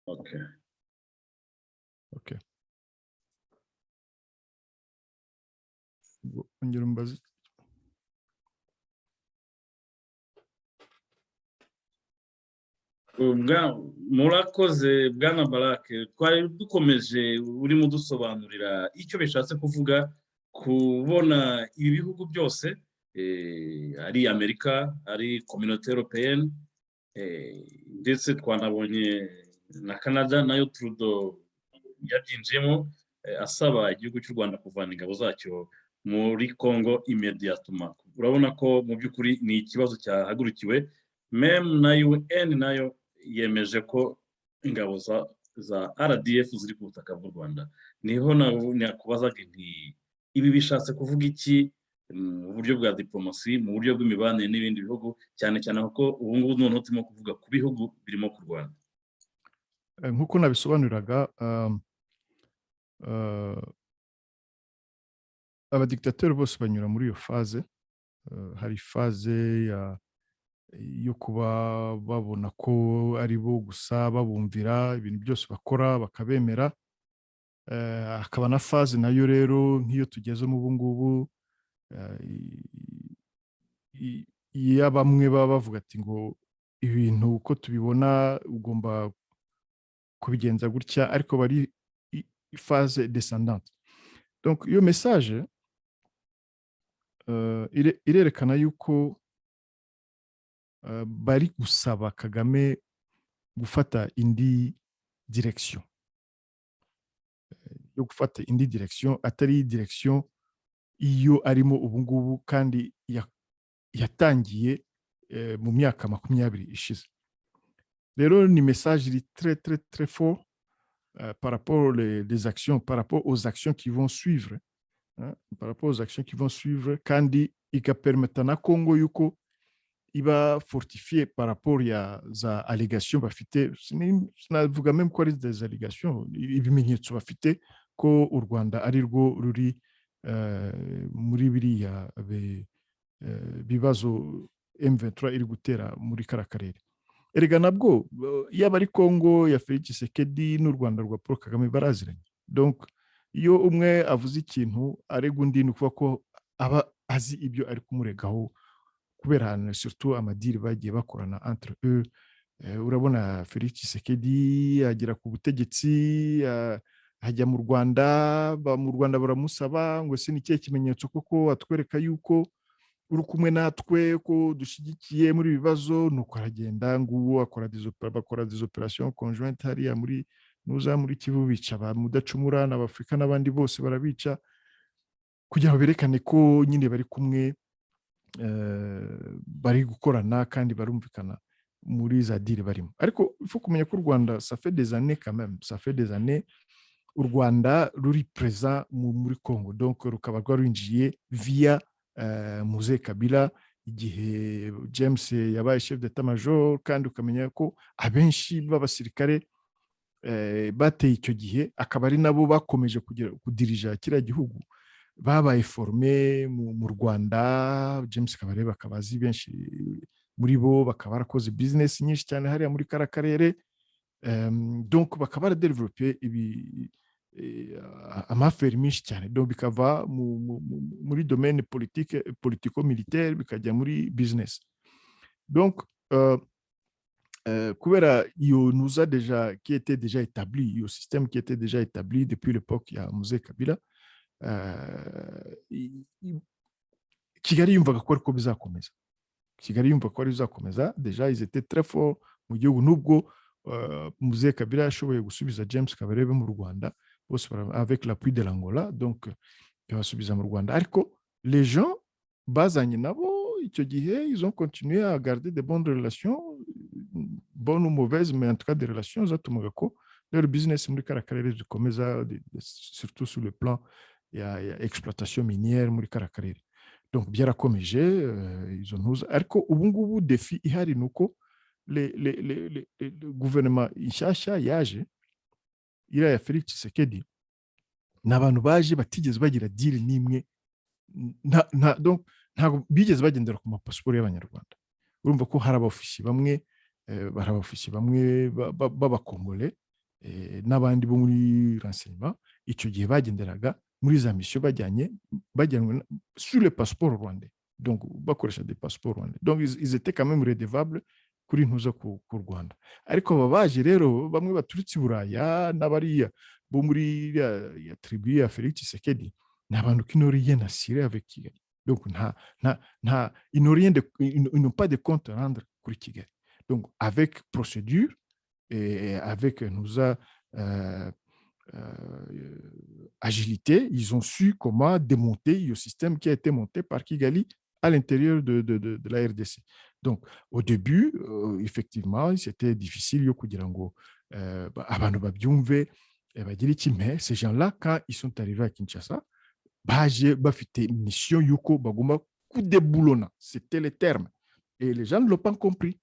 Okay. Okay. Ongera umbaze. Murakoze bwana Barake, twari dukomeje urimo dusobanurira icyo bishatse kuvuga kubona ibi bihugu byose ari Amerika, ari Communauté Européenne, ndetse twanabonye na Canada nayo Trudeau yabyinjiyemo, asaba igihugu cy'u Rwanda kuvana ingabo zacyo muri Congo immédiatement. Urabona ko mu by'ukuri ni ikibazo cyahagurukiwe, meme na UN nayo yemeje ko ingabo za RDF ziri ku butaka bw'u Rwanda. Niho nakubazaga nti ibi bishatse kuvuga iki mu buryo bwa diplomasi, mu buryo bw'imibanire n'ibindi bihugu, cyane cyane kuko ubu ngubu noneho turimo kuvuga ku bihugu birimo kurwana. Nk'uko nabisobanuriraga, abadiktateri bose banyura muri iyo faze. Hari faze yo kuba babona ko ari bo gusa babumvira ibintu byose bakora bakabemera. Hakaba na faze nayo rero nk'iyo tugezemo ubu ngubu, iyo bamwe baba bavuga ati ngo ibintu uko tubibona ugomba kubigenza gutya, ariko bari phase descendante. Donc iyo message irerekana yuko bari gusaba Kagame gufata indi direction, yo gufata indi direction atari direction iyo arimo ubu ngubu kandi yatangiye mu myaka 20 ishize. Rero ni message iri très très très fort par rapport les actions, par rapport aux actions qui vont suivre, par rapport aux actions qui vont suivre, kandi ikapermeta na Congo yuko iba fortifié par rapport ya za allégation bafite. Sinavuga même ko ari des allégations, ibimenyetso bafite ko u Rwanda ari rwo ruri muri biriya bibazo M23 iri gutera muri karakarere. Erega nabwo yaba ari Congo ya Félix Tshisekedi n'u Rwanda rwa Paul Kagame baraziranye. Donc iyo umwe avuze ikintu arega undi ni kuvuga ko aba azi ibyo ari kumuregaho, kubera surtout amadiri bagiye bakorana entre eux. Urabona Félix Tshisekedi agera ku butegetsi, hajya mu Rwanda baramusaba ngo se ni ikihe kimenyetso koko atwereka yuko uri kumwe natwe, ko dushigikiye muri bibazo. Nuko aragenda nguwo bakora des opérations conjointes hariya muri Kivu, bica ba Mudacumura n'Abafrika n'abandi bose barabica, kugira ngo berekane ko nyine bari kumwe, bari gukorana kandi barumvikana muri za diri barimo. Ariko il faut kumenya ko u Rwanda ça fait des années quand même, ça fait des années u Rwanda ruri présent muri Congo, donc rukaba rwarinjiye via Mzee Kabila igihe James yabaye chef d'état-major, kandi ukamenya ko abenshi b'abasirikare bateye icyo gihe akaba ari nabo bakomeje kudirija kiriya gihugu, babaye formé mu Rwanda. James Kabarebe akaba azi benshi muri bo, bakaba barakoze business nyinshi cyane hariya muri karakarere. Donc bakaba baradevelope amaferi menshi cyane, donc bikava muri domaine politico-militaire bikajya muri business. Donc kubera iyo nuza déjà qui était déjà établi, iyo système qui était déjà établi depuis l'époque ya Mzee Kabila, Kigali yumvaga ko ariko bizakomeza. Kigali yumva ko ari bizakomeza. Déjà ils étaient très forts mu gihugu, nubwo Mzee Kabila yashoboye gusubiza James Kabarebe mu Rwanda bose avec l'appui de l'Angola, donc yabasubiza mu Rwanda. Ariko les gens bazanye nabo icyo gihe, ils ont continué à garder de bonnes relations, bonnes ou mauvaises, mais en tout cas des relations zatumaga ko leur business muri karakarere zikomeza, surtout sur le plan ya exploitation minière muri karakarere. Donc byarakomeje izo ntuza. Ariko ubu ngubu defi ihari nuko le gouvernement inshyashya yaje iriya ya Félix Tshisekedi, n'abantu baje batigeze bagira deal n'imwe, donc ntabwo bigeze bagendera ku mapasiporo y'Abanyarwanda. Urumva ko hari abofisiye bamwe b'Abakongole n'abandi bo muri renseignement icyo gihe bagenderaga muri za mission bajyanwe sur le passeport rwandais, donc bakoresha des passeports rwandais, donc ils étaient quand même redevables kuri ntuza ku Rwanda. Ariko aba baje rero bamwe baturutse i Buraya n'abariya bo muri ya tribu ya Félix Tshisekedi ni abantu qui n'ont rien à cirer avec Kigali, donc ils n'ont pas de compte à rendre kuri Kigali. Donc avec procédure et avec agilité, ils ont su comment démonter le système qui a été monté par Kigali à l'intérieur de la RDC. Donc, au début, effectivement, c'était difficile. Mais ces gens-là, quand ils sont arrivés à Kinshasa, c'était une mission yuko bagomba kudeboulona. C'était le terme. Et les gens ne l'ont pas compris.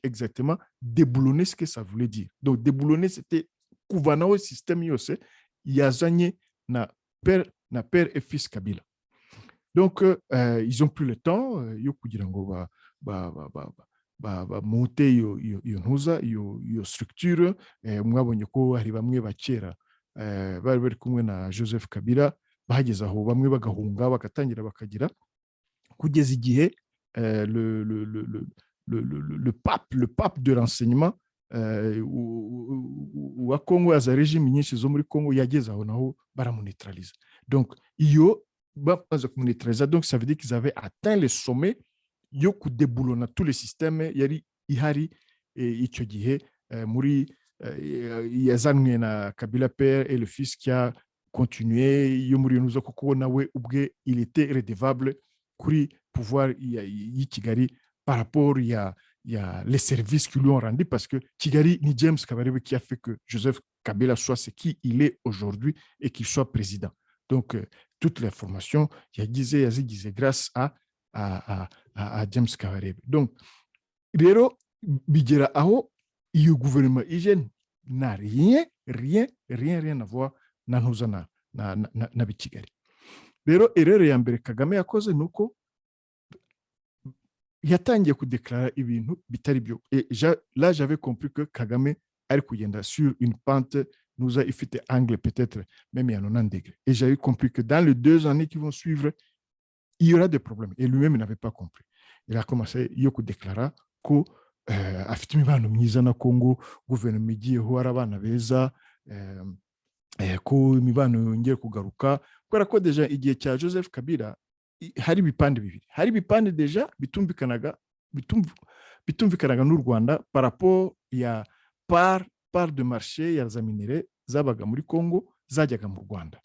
Exactement déboulonner ce que ça voulait dire. Donc, déboulonner, c'était kuvana au système yose yazanye na père et fils Kabila. Donc, ils ont pris le temps yo kugira ngo monter yo structure. Mwabonye ko hari bamwe bakera bari kumwe na Joseph Kabila bahageze aho bamwe bagahunga bakatangira bakagira kugeza igihe le pape de renseignement wa Congo aza régime nyinshi zo muri Congo yageze aho naho baramuneutraliza. Donc iyo bapaza kumuneutraliza, donc ça veut dire qu'ils avaient atteint le sommet yo kudeboulona tous les systèmes yari ihari icyo gihe muri yazanwe na Kabila père et le fils qui a continué yo muri nuzo kuko nawe ubwe il était redevable kuri pouvoir yi Kigali par rapport il y a les services qui lui ont rendu, parce que Kigali ni James Kabarebe qui a fait que Joseph Kabila soit ce qui il est aujourd'hui et qu'il soit président. Donc toute l'information il y a grâce à James Kabarebe. Donc rero bigera aho iyo gouvernement hygiène n'a rien à voir na ntuza na Kigali. Rero erreur ya mbere Kagame yakoze nuko yatangiye kudéclarer ibintu bitari byo. Et là j'avais compris que Kagame allait kugenda sur une pente nous a fait angle peut-être même à 90 degrés. Et j'avais compris que dans les 2 années qui vont suivre, il y aura des problèmes. Et lui-même n'avait pas compris. Il a commencé à déclarer que afite imibano myiza na Congo, gouvernement igiyeho arabana beza, ko imibano yongeye kugaruka kubera ko deja igihe cya Joseph Kabila hari ibipande bibiri. Hari ibipande deja bitumvikanaga n'u Rwanda par rapport ya part de marché ya za minere zabaga muri Congo zajyaga mu Rwanda.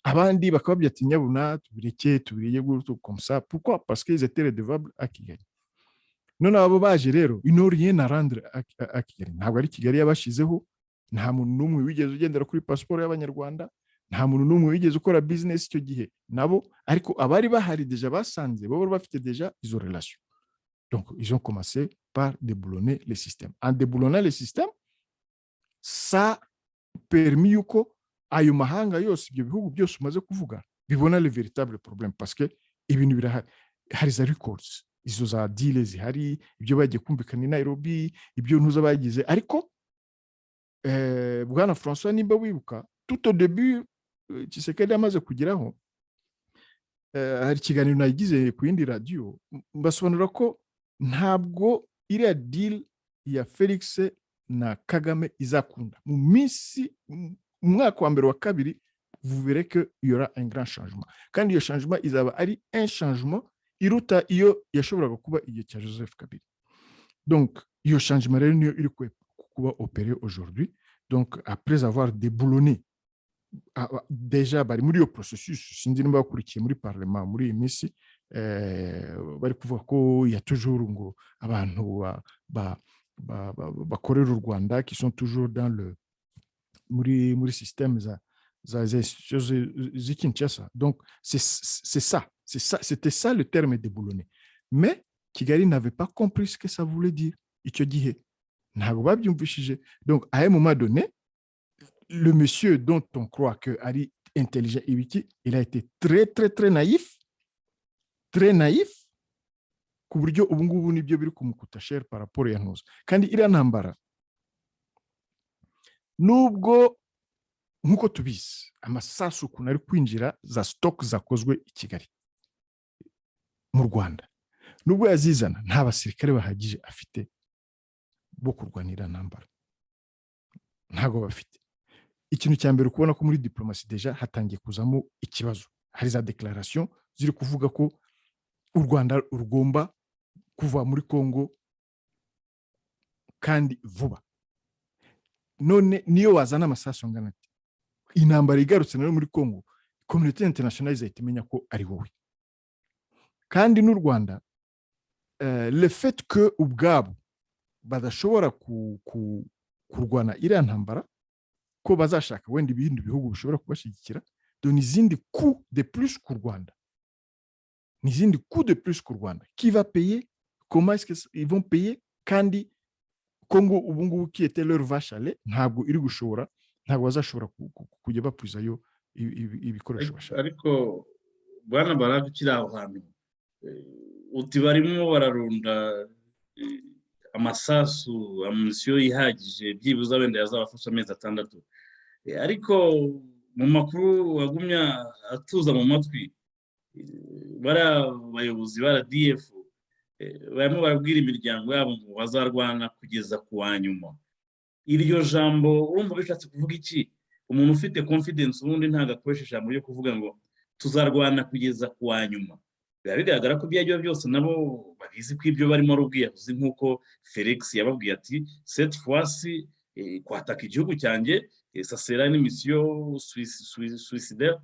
Abandi bakaba byati nyabuna tubiriye gutyo comme ça. Pourquoi? Parce qu'ils étaient redevables à Kigali. None abo baje rero ils n'ont rien à rendre à Kigali. Ntabwo ari Kigali yabashizeho, nta muntu n'umwe wigeze ugendera kuri passport y'Abanyarwanda, nta muntu n'umwe wigeze ukora business icyo gihe nabo, ariko abari bahari deja basanze bo bafite deja izo relations. Donc ils ont commencé par déboulonner les systèmes. En déboulonnant les systèmes, ça permis yuko ayo mahanga yose ibyo bihugu byose umaze kuvuga bibona le véritable problème, parce que ibintu birahari, hari za records, izo za deals zihari, ibyo bagiye kumvikana i Nairobi, ibyo ntuza bagize. Ariko bwana François nimba wibuka tout au début Tshisekedi amaze kugeraho, hari ikiganiro nagize ku yindi radio mbasobanura ko ntabwo iriya deal ya Felix na Kagame izakunda. Mu minsi umwaka wa mbere wa kabiri vous verrez que il y aura un grand changement, kandi iyo changement izaba ari un changement iruta iyo yashoboraga kuba igihe cya Joseph Kabila. Donc iyo changement rero niyo iri kuba opéré aujourd'hui. Donc après avoir déboulonné déjà bari muri yo processus, sinzi niba bakurikiye muri parlement muri iyi minsi bari kuvuga ko ya toujours ngo abantu bakorera u Rwanda qui sont toujours dans le muri système za institutions de Kinshasa. Donc c'était ça le terme déboulonné. Mais Kigali n'avait pas compris ce que ça voulait dire. Icyo gihe ntabwo babyumvishije. Donc à un moment donné, le monsieur dont on croit que ari intelligent, il a été très naïf ku buryo ubu ngubu nibyo biri kumukuta cher par rapport ya ntuza. Kandi iriya ntambara nubwo nk'uko tubizi amasasu ukuntu ari kwinjira za stock zakozwe i Kigali mu Rwanda, nubwo yazizana nta basirikare bahagije afite bo kurwanira ntambara, ntago bafite. Ikintu cya mbere kubona ko muri diplomasi deja hatangiye kuzamo ikibazo, hari za declaration ziri kuvuga ko u Rwanda rugomba kuva muri Congo kandi vuba. None niyo wazana amasasu angana ati intambara igarutse nayo muri Congo, community international izahita imenya ko ari wowe. Kandi n'u Rwanda le fait que ubwabo badashobora kurwana iriya ntambara, ko bazashaka wenda ibindi bihugu bishobora kubashyigikira, donc n'izindi coût de plus ku Rwanda, n'izindi coût de plus ku Rwanda. Qui va payer? Comment est-ce qu'ils vont payer? Kandi Congo ubu ngubu qui était leur vache à lait ntabwo iri gushobora, ntabwo bazashobora kujya bapuzayo ibikoresho bashaka. Ariko bwana Barack ukiri aho hantu uti barimo bararunda amasasu, amunisiyo ihagije byibuze wenda yazabafasha amezi 6, ariko mu makuru wagumya atuza mu matwi bari abayobozi ba RDF barimo barabwira imiryango yabo ngo bazarwana kugeza ku wanyuma. Iryo jambo urumva bishatse kuvuga iki? Umuntu ufite confidence ubundi ntago akoresha ijambo ryo kuvuga ngo tuzarwana kugeza ku wanyuma. Biba bigaragara ko ibyo byose nabo babizi ko ibyo barimo ari ubwiyahuzi, nk'uko Felix yababwiye ati cette fois-ci kwataka igihugu cyanjye ça sera une mission suicidaire.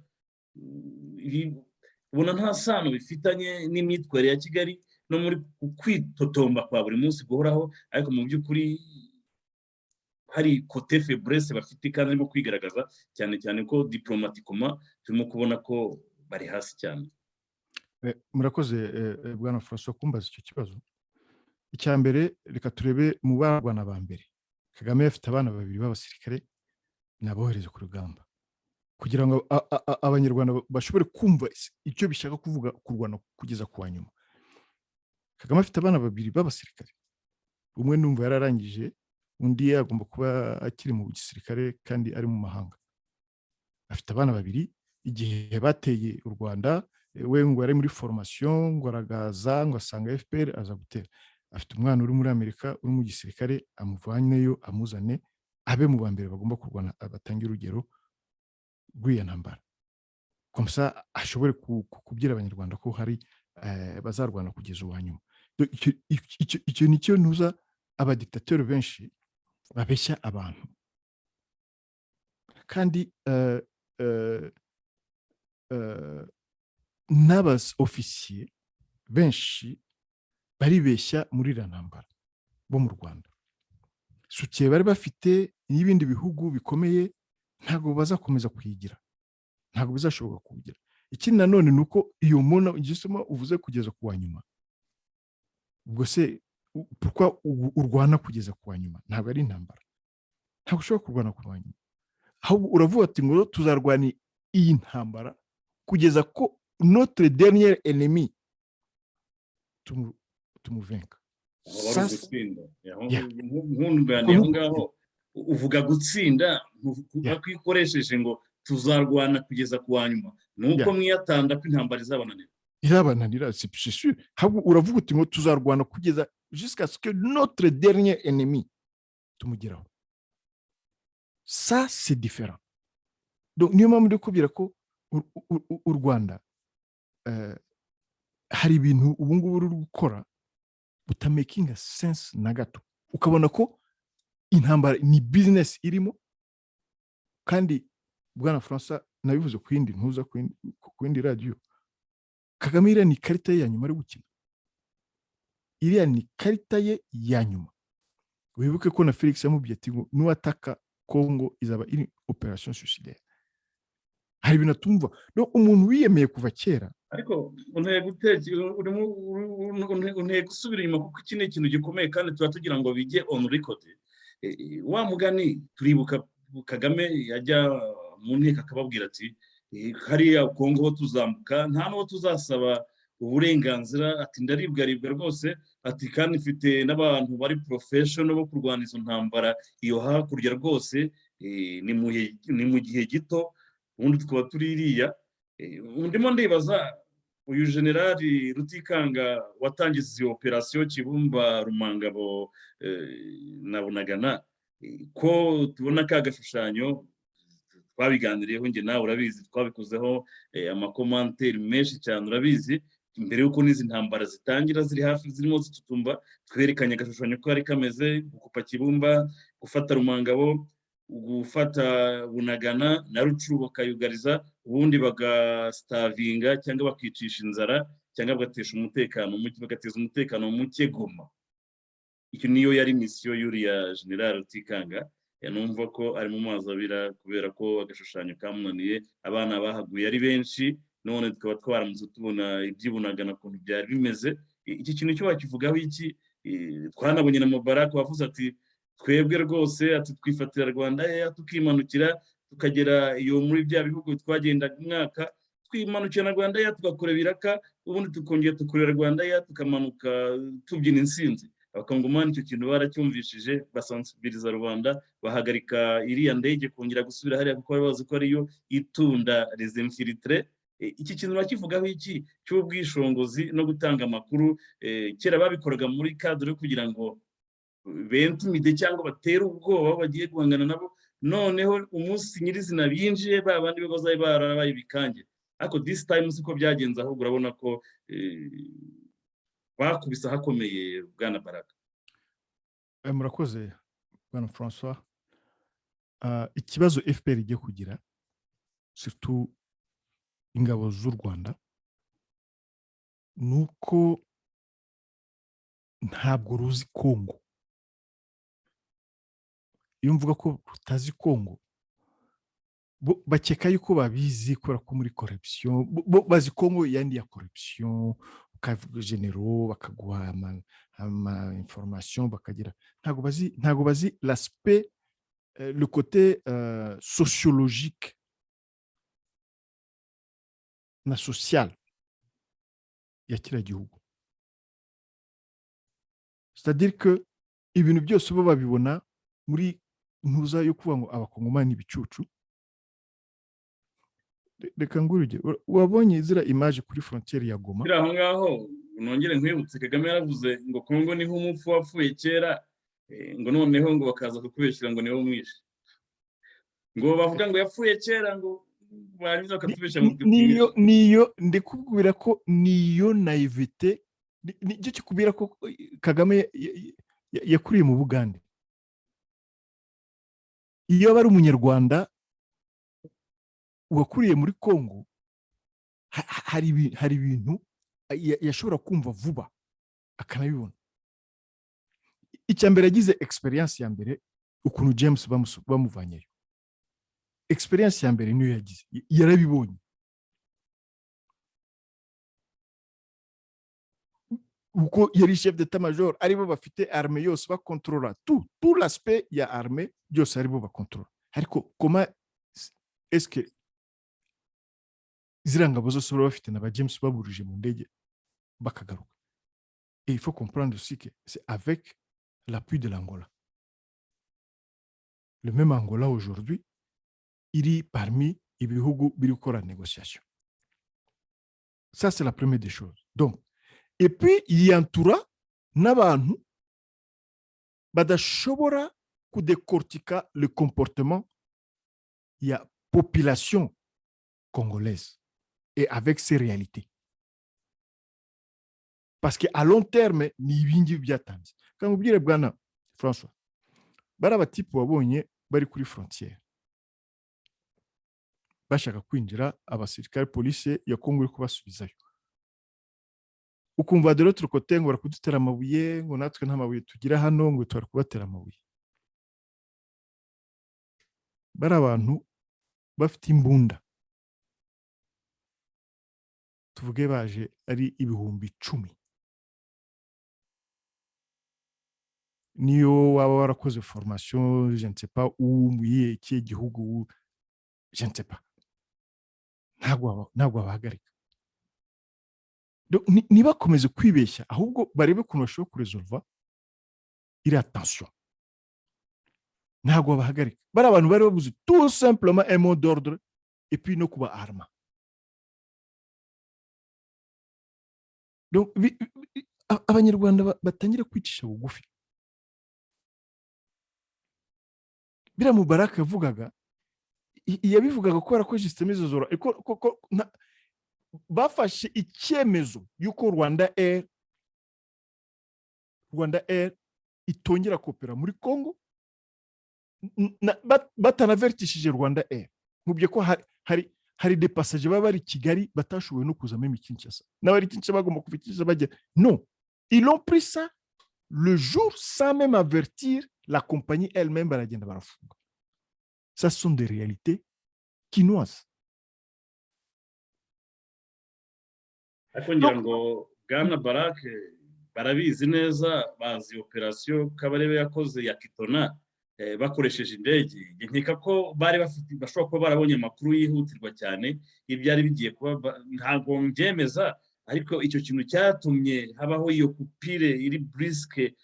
Ubona nta sano bifitanye n'imyitwarire ya Kigali no muri kwitotomba kwa buri munsi guhoraho, ariko mu by'ukuri hari côté faiblesse bafite kandi arimo kwigaragaza cyane cyane ko diplomatiquement turimo kubona ko bari hasi cyane. Murakoze bwana François kumbaza icyo kibazo. Icya mbere reka turebe mu barwana ba mbere. Kagame afite abana babiri b'abasirikare nabohereze ku rugamba kugira ngo abanyarwanda bashobore kumva icyo bishaka kuvuga kurwana kugeza ku wanyuma. Kagame afite abana babiri b'abasirikare, umwe numva yararangije, undi agomba kuba akiri mu gisirikare kandi ari mu mahanga. Afite abana babiri, igihe bateye u Rwanda we ngo ari muri formation, ngo aragaza, ngo asanga FPR aza gutera. Afite umwana uri muri Amerika uri mu gisirikare, amuvanyeyo amuzane abe mu bambere bagomba kurwana, abatangira urugero rw'iyo ntambara. Comme ça ashobore kubwira abanyarwanda ko hari bazarwana kugeza uwanyuma. Icyo nicyo ntuza abadiktateri benshi babeshya abantu. Kandi n'abas officier benshi baribeshya muri iriya ntambara bo mu Rwanda. Sukiye bari bafite n'ibindi bihugu bikomeye ntabwo bazakomeza kuyigira, ntabwo bizashoboka kugira. Ikindi nanone ni uko iyo muntu igisoma uvuze kugeza ku wanyuma, ubwo se pourquoi urwana kugeza ku wanyuma? Ntabwo ari intambara, ntabwo ushobora kurwana ku wanyuma. Ahubwo uravuga ati ngo tuzarwana iyi ntambara kugeza ko notre dernier ennemi tumuvenka. Ngaho uvuga gutsinda kwikoresheje ngo tuzarwana kugeza ku wanyuma, nuko mwiyatanda ko intambara izabananira. C'est sûr. Ahubwo uravuga uti ngo tuzarwana kugeza jusqu'à ce que notre dernier ennemi tumugeraho. Ça c'est différent. Donc niyo mpamvu ndi kubwira ko u Rwanda hari ibintu ubu ngubu ruri gukora butamakinga sense na gato, ukabona ko intambara ni business irimo. Kandi bwana François nabivuze ku yindi ntuza ku yindi radio, Kagame iriya ni karita ye ya nyuma ari gukina, iriya ni karita ye ya nyuma. Wibuke ko na Felix yamubwiye ati ngo nuwataka Congo izaba iri operation suicidaire. Hari ibintu atumva, no umuntu wiyemeye kuva kera. Ariko unteye gusubira inyuma kuko iki ni ikintu gikomeye kandi tuba tugira ngo bijye on record. Wa mugani turibuka Kagame yajya mu nteko akababwira ati hariya Congo ho tuzambuka nta n'uwo tuzasaba uburenganzira, ati ndaribwa rwose, ati kandi mfite n'abantu bari professional bo kurwana izo ntambara iyo hakurya rwose, ni mu gihe gito ubundi tukaba turi iriya. Ndimo ndibaza uyu generali Rutikanga watangiza iyo operasiyo Kibumba Rumangabo na Bunagana, ko tubona ka gashushanyo twabiganiriyeho njye nawe urabizi, twabikozeho amakomanteri menshi cyane urabizi, mbere y'uko n'izi ntambara zitangira ziri hafi zirimo zitutumba, twerekanye agashushanyo ko kari kameze gukupa Kibumba, gufata Rumangabo, gufata Bunagana na Rucuru bakayugariza, ubundi bagasitavinga cyangwa bakicisha inzara cyangwa bagatesha umutekano muke, bagateza umutekano muke Goma. Icyo niyo yari misiyo y'uriya general Rutikanga. Numva ko ari mu mazi abira kubera ko agashushanyo kamunaniye, abana bahaguye ari benshi, none tukaba twaramutse tubona ibyibunagana ukuntu byari bimeze. Iki kintu cyo bakivugaho iki? Twanabonye na Mubarak wavuze ati twebwe rwose ati twifatira Rwanda tukimanukira tukagera iyo muri bya bihugu twagendaga umwaka, twimanukira na Rwanda tugakora ibiraka, ubundi tukongera tukorera Rwanda tukamanuka tubyina insinzi. Abakongomani icyo kintu baracyumvishije, basansibiriza rubanda, bahagarika iriya ndege kongera gusubira hariya kuko bazi ko ariyo itunda les infiltrés. Iki kintu bakivugaho iki cy'ubwishongozi no gutanga amakuru? Kera babikoraga muri cadre kugira ngo bentimide cyangwa batere ubwoba bagiye guhangana nabo, noneho umunsi nyirizina binjiye babandi bazaye barabaye bikange. Ariko this time siko byagenze, ahubwo urabona ko bakubisa hakomeye Bwana Baraka. Murakoze Bwana François. Ikibazo FPR igiye kugira surtout ingabo z'u Rwanda nuko ntabwo ruzi Kongo. Iyo mvuga ko rutazi Kongo, bakeka yuko babizi kubera ko muri corruption, bazi Kongo yandi ya corruption, ukavuga généraux bakaguha ama information bakagira, ntago bazi l'aspect le côté sociologique na social ya kila gihugu. C'est-à-dire que ibintu byose bo babibona muri ntuza yo kuvuga ngo abakongomani ibicucu. Reka nguruje, wabonye zira image kuri frontiere ya Goma? Kira aho ngaho nongere nkwibutse, Kagame yaravuze ngo Kongo ni nk'umupfu wapfuye kera, ngo noneho ngo bakaza kukubeshyira ngo niwe umwishe, ngo bavuga ngo yapfuye kera, ngo barangiza bakatubeshya mu niyo ndikubwira ko niyo naivete, nicyo kikubwira ko Kagame yakuriye mu Bugande. Iyo bari umunyarwanda wakuriye muri Kongo, hari ibintu yashobora kumva vuba akanabibona. Icyambere yagize experience ya mbere ukuntu James bamuvanyeyo. Experience ya mbere niyo yagize, yarabibonye. Uko yari chef d'état-major, aribo bafite armée yose bakontrola tout l'aspect ya armée byose aribo bakontrola. Ariko comment est-ce que zirangabo zose bafite na ba James baburije mu ndege bakagaruka? Et il faut comprendre aussi que c'est avec l'appui de l'Angola. Le même Angola aujourd'hui, il est parmi les bihugu biri gukora négociation. Ça c'est la première des choses. Donc, et puis il y entoura n'abantu badashobora kudécortiquer le comportement ya population congolaise et avec ses réalités. Parce qu'à long terme, ni ibingi byatanze. Quand vous dites, Bwana François, bara batipu wabonye bari kuri frontière, bashaka kwinjira, abasirikare police ya Kongo iri kubasubizayo. Ukumva de l'autre côté ngo barakudutera amabuye, ngo natwe nta mabuye tugira hano, ngo twari kubatera amabuye. Bari abantu bafite imbunda, tuvuge baje ari ibihumbi 10. Niyo waba warakoze formation, je ne sais pas où, muye iki gihugu, je ne sais pas. Ntabwo bahagarika. Niba komeze kwibeshya, ahubwo barebe ukuntu bashobora kuresolva iriya tension. ntabwo babahagarika. Bari abantu bari babuze tout simplement un mot d'ordre et puis no kuba arma. Donc abanyarwanda batangira kwicisha bugufi. Bira Mubarak yavugaga, yabivugaga kubera ko systeme zozora bafashe icyemezo yuko Rwanda Air itongera kopera muri Congo batanavertishije Rwanda Air. Mubye ko hari des passagers baba bari Kigali batashoboye no kuza même Kinshasa. N'abari Kinshasa bagomba kufikisha bajya. Non, ils l'ont pris ça le jour sans même avertir la compagnie elle-même baragenda barafunga. Ça sont des réalités quinoises. Ariko ngira ngo Bwana Barak barabizi neza, bazi operation Kabarebe yakoze ya Kitona bakoresheje indege. Nkeka ko bari bafite bashobora kuba barabonye amakuru yihutirwa cyane ibyari bigiye kuba, ntabwo mbyemeza, ariko icyo kintu cyatumye habaho iyo kupire iri briske,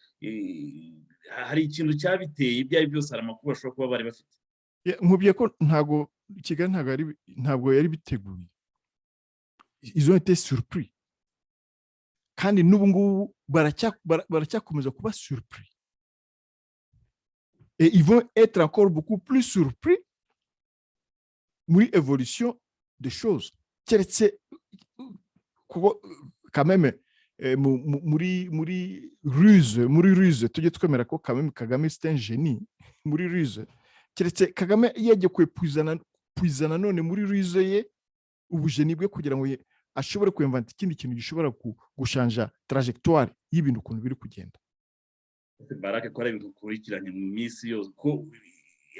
hari ikintu cyabiteye. Ibyari byose hari amakuru bashobora kuba bari bafite. Nkubye ko ntabwo Kigali ntabwo yari biteguye. Ils ont été surpris. Kandi n'ubu ngubu baracyakomeza kuba surpris. Et ils vont être encore beaucoup plus surpris muri évolution des choses. Keretse quand même muri ruse tujye twemera ko quand même Kagame c'est un génie muri ruse. Keretse Kagame yagiye kwizana none muri ruse ye ubujeni bwe kugira ngo ashobore kwemvanta ikindi kintu gishobora gushanja trajectoire y'ibintu ukuntu biri kugenda. Barake ko ari ibintu ukurikiranye mu minsi yose, ko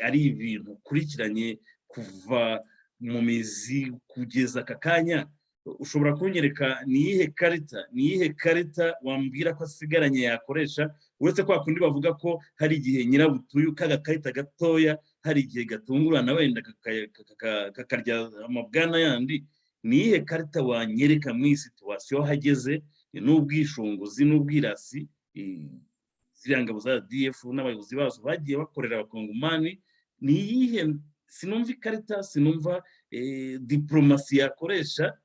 ari ibintu ukurikiranye kuva mu mizi kugeza aka kanya. Ushobora kunyereka ni iyihe karita wambwira ko asigaranye yakoresha, uretse kwa kundi bavuga ko hari igihe nyirabutuyu kagakarita gatoya, hari igihe gatungurana wenda kakarya amabwana yandi. Ni iyihe karita wanyereka muri situation hageze n'ubwishunguzi n'ubwirasi ziriya ngabo za DF n'abayobozi bazo bagiye bakorera abakongomani? Ni iyihe? Sinumva ikarita, sinumva diplomasi yakoresha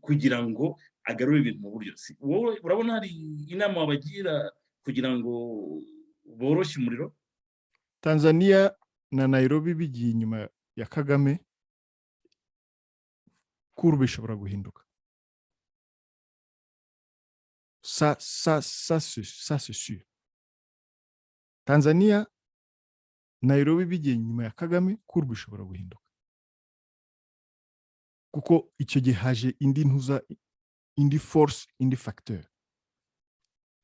kugira ngo agarure ibintu mu buryo. Wowe urabona hari inama wabagira kugira ngo boroshye umuriro? Tanzania na Nairobi bigiye inyuma ya Kagame, kurbe ishobora guhinduka. Ça c'est sûr. Tanzania, Nairobi bigiye inyuma ya Kagame, kurbe ishobora guhinduka. Kuko icyo gihe haje indi force, indi facteur.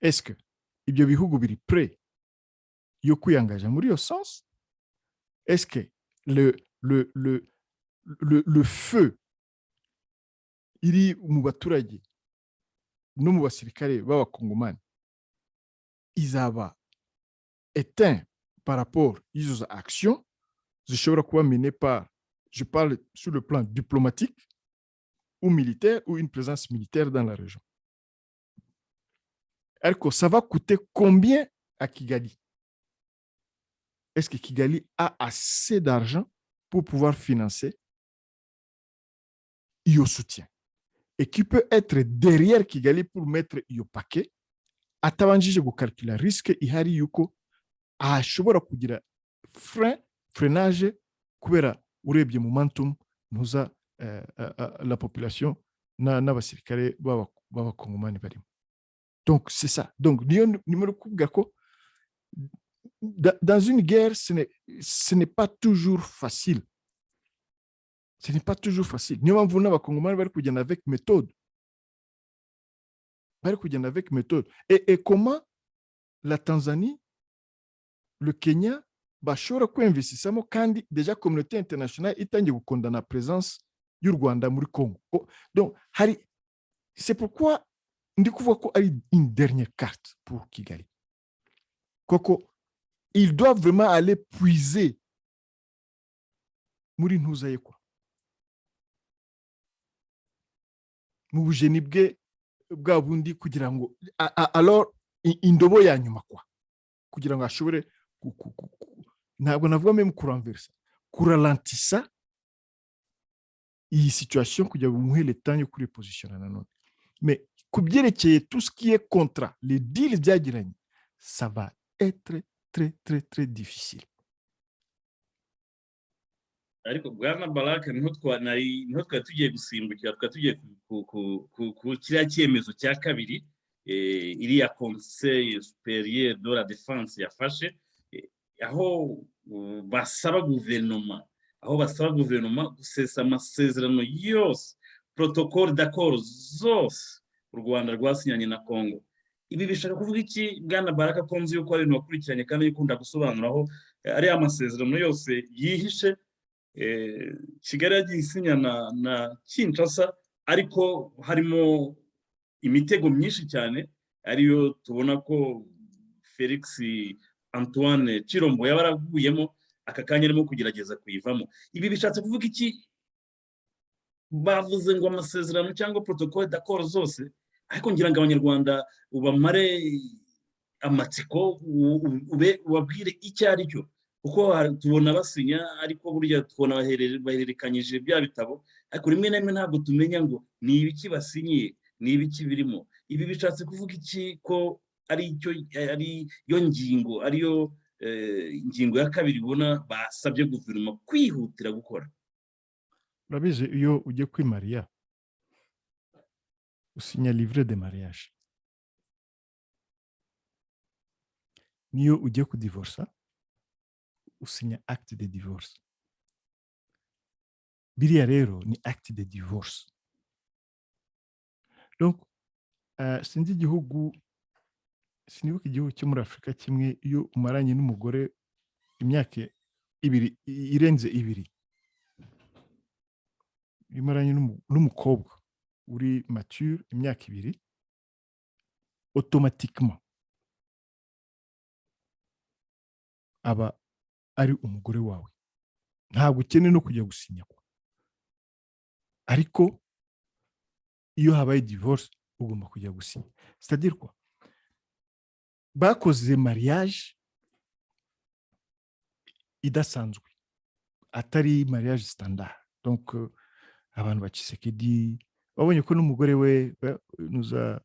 Est-ce que ibyo bihugu biri prêt yo kwiyangaja muri yo sens? Est-ce que le feu iri mu baturage no mu basirikare b'abakongomani izaba éteint par rapport izo actions zishobora kuba menées par, je parle sur le plan diplomatique ou militaire, ou une présence militaire dans la région. Alors, ça va coûter combien à Kigali? Est-ce que Kigali a assez d'argent pour pouvoir financer le soutien? Et qui peut être derrière Kigali pour mettre le paquet? Atabanjije gukalkula risque ihari yuko ashobora kugira freinage kubera urebye momentum ntuza la population n'abasirikare b'abakongomani barimo. Donc c'est ça. Donc numéro kuvuga ko dans une guerre ce n'est pas toujours facile. Ce n'est pas toujours facile. Niyo mpamvu n'abakongomani bari kugenda avec méthode. Et comment la Tanzanie, le Kenya bashobora kwinvestissamo kandi déjà communauté internationale itangiye gukondana présence y'u Rwanda muri Congo. Donc c'est pourquoi ndi kuvuga ko ari une dernière carte pour Kigali. Koko ils doivent vraiment aller puiser muri ntuza ye kwa mu bujeni bwa bundi kugira ngo alors indobo ya nyuma kwa kugira ngo ashobore ntabwo navuga même kuranversa, kuralantisa iyi situation kugira ngo umuhe le temps yo kuripositiona nanone. Mais ku byerekeye tout ce qui est contrat, les deals byagiranye, ça va être très très très difficile. ariko bwana Baraka niho twari tugiye gusimbukira, twari tugiye ku kiriya cyemezo cya kabiri iriya conseil supérieur de la défense yafashe, aho basaba guverinoma gusesa amasezerano yose, protocole d'accord zose u Rwanda rwasinyanye na Congo. Ibi bishaka kuvuga iki bwana Baraka, ko nzi yuko ari ibintu wakurikiranye kandi ukunda gusobanuraho ariya amasezerano yose yihishe Kigali yagiye isinyana na Kinshasa, ariko harimo imitego myinshi cyane, ariyo tubona ko Felix Antoine Chirombo yaba yaraguyemo, aka kanya arimo kugerageza kuyivamo. Ibi bishatse kuvuga iki? Bavuze ngo amasezerano cyangwa protocole d'accord zose, ariko ngira ngo abanyarwanda ubamare amatsiko, ubabwire icyo ari cyo, kuko tubona basinya ariko burya tubona bahererekanyije bya bitabo, ariko rimwe na rimwe ntabwo tumenya ngo ni ibiki basinyiye, ni ibiki birimo. Ibi bishatse kuvuga iki ko ariyo ngingo, ariyo ingingo ya kabiri ubona basabye guverinoma kwihutira gukora? Urabizi iyo ugiye kwimariya usinya livre de mariage, niyo ugiye kudivorsa usinya acte de divorce. Biriya rero ni acte de divorce. Donc sinibuka igihugu cyo muri Afurika kimwe iyo umaranye n'umugore imyaka ibiri, irenze ibiri, imaranye n'umukobwa uri mature imyaka ibiri, automatiquement aba ari umugore wawe, ntabwo ukeneye no kujya gusinya. Ariko iyo habaye divorce ugomba kujya gusinya. C'est-à-dire quoi, bakoze mariage idasanzwe, atari mariage standard. Donc abantu ba Tshisekedi babonye ko n'umugore we nuza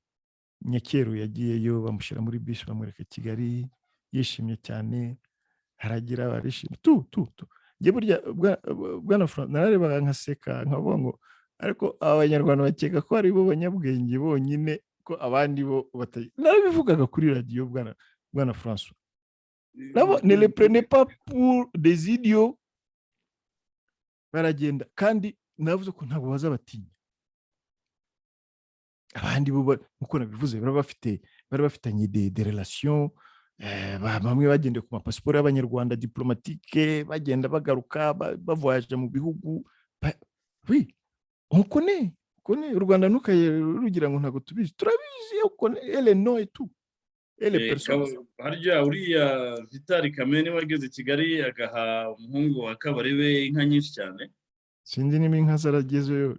Nyakero yagiyeyo, bamushyira muri bisi bamwereka Kigali, yishimye cyane, haragira barishimye nge burya bwana Frank nararebaga nkaseka nkavuga ngo ariko abanyarwanda bakeka ko ari bo banyabwenge bonyine, ko abandi bo narabivugaga kuri radio bwana François, ne les prenez pas pour des idiots. Baragenda kandi navuze ko ntabwo bazabatinya. Abandi bo uko nabivuze bari bafitanye des relations, bamwe bagendeye ku mapasiporo y'abanyarwanda diplomatique, bagenda bagaruka bavoyaje mu bihugu. Oui, on connaît u Rwanda, rugira ngo ntabwo tubizi, turabizi, elle non et tout. Harya uriya Vitali Kamene wageze Kigali agaha umuhungu wa Kabarebe inka nyinshi cyane, sinzi niba inka zaragezeyo,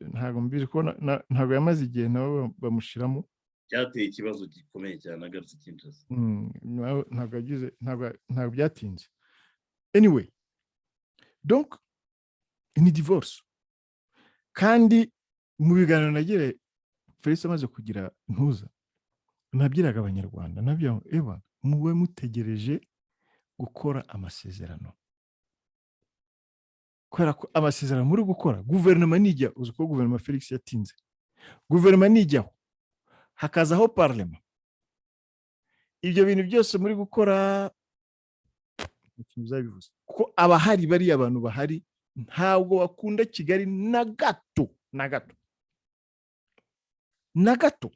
ntabwo mbizi ko ntabwo yamaze igihe nabo bamushiramo. Byateye ikibazo gikomeye cyane agarutse Kinshasa. Ntabwo byatinze. Anyway, donc ni divorce. Kandi mu biganiro nagire Felix amaze kugira ntuza, nabyiraga abanyarwanda, nabyo mube mutegereje gukora amasezerano, kubera ko amasezerano muri gukora, guverinoma nijya, uzi ko guverinoma Felix yatinze, guverinoma nijyaho hakazaho parlement, ibyo bintu byose muri gukora muzabivuze, kuko abahari bari abantu bahari ntabwo bakunda Kigali na gato na gato.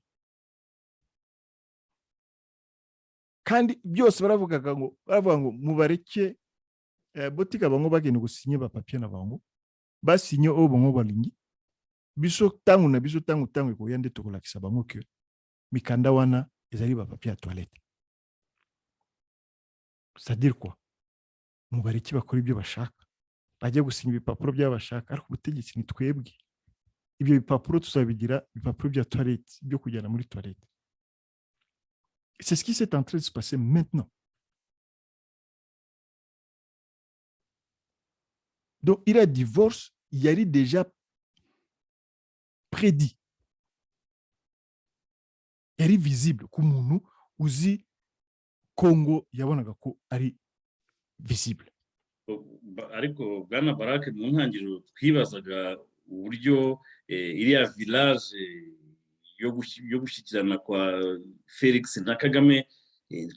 Kandi byose baravuga ngo mubareke botika bango bagenda gusinye ba papier na bango basinye obongo balingi biso tangu na biso tangu ko yande tokolakisa bango ke mikanda wana ezali ba papier ya toilette. C'est-à-dire quoi, mubareke bakora ibyo bashaka, bajye gusinya ibipapuro by'abashaka, ariko ubutegetsi ni twebwe. Ibyo bipapuro tuzabigira ibipapuro bya toilette, byo kujyana muri toilette. C'est ce qui s'est en train de se passer maintenant. Donc iriya divorce yari déjà prédit, yari visible ku muntu uzi Congo, yabonaga ko ari visible. Ariko bwana Barake, mu ntangiriro twibazaga uburyo iriya village yo gushyikirana kwa Felix na Kagame,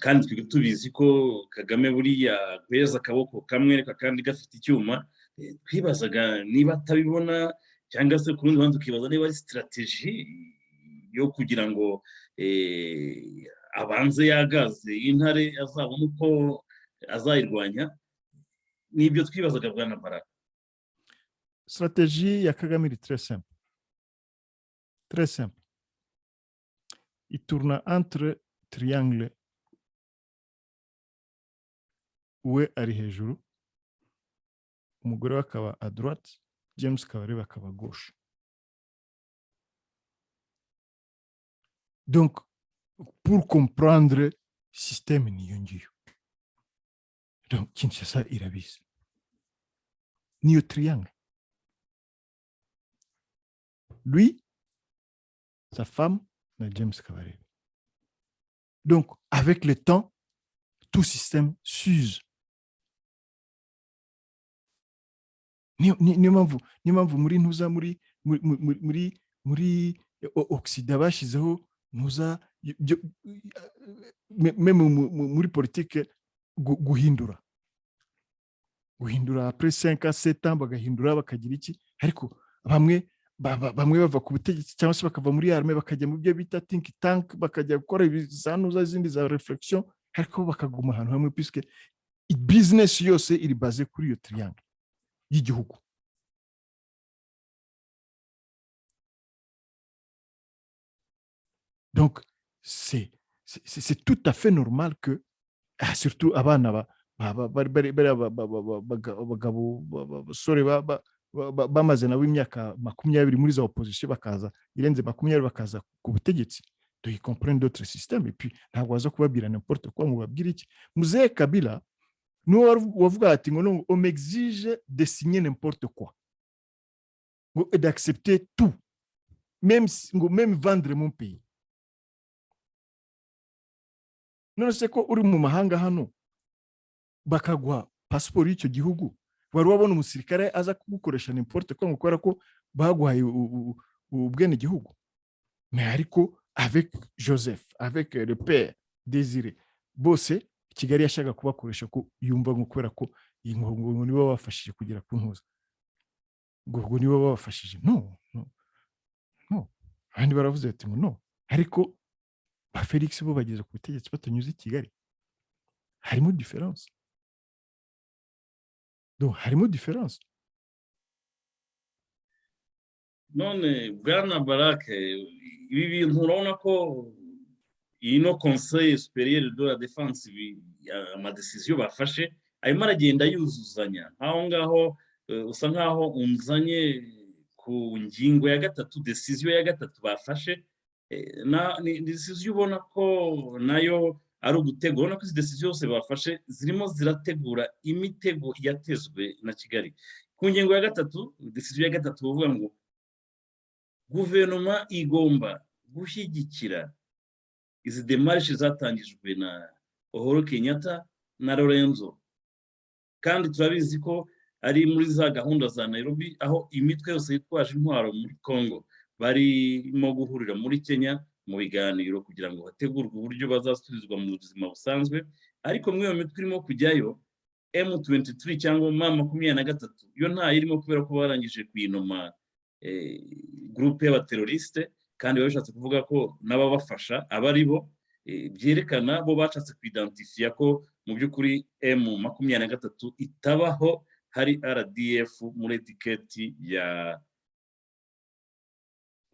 kandi twe tubizi ko Kagame buriya kweza akaboko kamwe kandi gafite icyuma, twibazaga niba atabibona, cyangwa se ku rundi ruhande tukibaza niba ari strategy yo kugira ngo abanze yagaze intare azabona uko azayirwanya. Nibyo twibazaga bwana Baraka. Stratégie ya Kagame est très simple. Très simple. Il tourne entre triangle we ari hejuru, umugore we akaba à droite, James Kabarebe akaba à gauche. Donc, pour comprendre système niyo ngiyo. Donc, Kinshasa irabizi. Niyo triangle. Lui, sa femme, na James Kabarebe. Donc, avec le temps, tout système s'use. Niyo mpamvu muri ntuza muri Occident bashizeho ntuza même muri politique guhindura après 5 à 7 ans bagahindura bakagira iki, ariko bamwe bava ku butegetsi cyangwa se bakava muri armée bakajya mu byo bita think tank, bakajya gukora ibizanuza zindi za reflexion, ariko bakaguma ahantu hamwe puisque business yose iri base kuri iyo triangle y'igihugu. Donc c'est tout à fait normal que surtout abana abagabo basore bamaze nabo imyaka 20 muri za opposition bakaza irenze 20 bakaza ku butegetsi, donc ils comprennent d'autres systèmes, et puis ntabwo waza kubabwira n'importe quoi, mubabwira iki. Mzee Kabila nous wavuga ati ngo on m'exige de signer n'importe quoi, et d'accepter tout, même vendre mon pays. None se ko uri mu mahanga hano bakagwa passport y'icyo gihugu, wari wabona umusirikare aza kugukoresha n'importe quoi kubera ko baguhaye ubwene gihugu? Mais ariko avec Joseph, avec le père Désiré, bose Kigali yashaka kubakoresha ko yumva ngo kubera ko ingongo nibo bafashije kugira ku ntuza, ngo nibo babafashije. No, abandi baravuze ati no, ariko ba Felix bo bageze ku butegetsi batanyuze Kigali. Harimo différence. Donc harimo différence. None bwana Barake, ibi bintu urabona ko ino Conseil supérieur de la défense amadecision bafashe arimo aragenda yuzuzanya aho ngaho, usa nkaho unzanye ku ngingo ya gatatu, decision ya gatatu bafashe, ni decision ubona ko nayo ari ugutego. Urabona ko izi decision zose bafashe zirimo zirategura imitego yatezwe na Kigali. Ku ngingo ya gatatu, decision ya gatatu bavuga ngo guverinoma igomba gushyigikira izi demarche zatangijwe na Uhuru Kenyatta na Lorenzo, kandi turabizi ko ari muri za gahunda za Nairobi, aho imitwe yose yitwaje intwaro muri Congo barimo guhurira muri Kenya mu biganiro kugira ngo hategurwe uburyo bazasubizwa mu buzima busanzwe. Ariko muri iyo mitwe irimo kujyayo M23 cyangwa M23 yo nta irimo kubera ko barangije kwinoma groupe y'abateroriste, kandi babishatse kuvuga ko n'ababafasha abari bo, byerekana bo bashatse kwidentifia ko mu by'ukuri M23 itabaho, hari RDF muri etiketi ya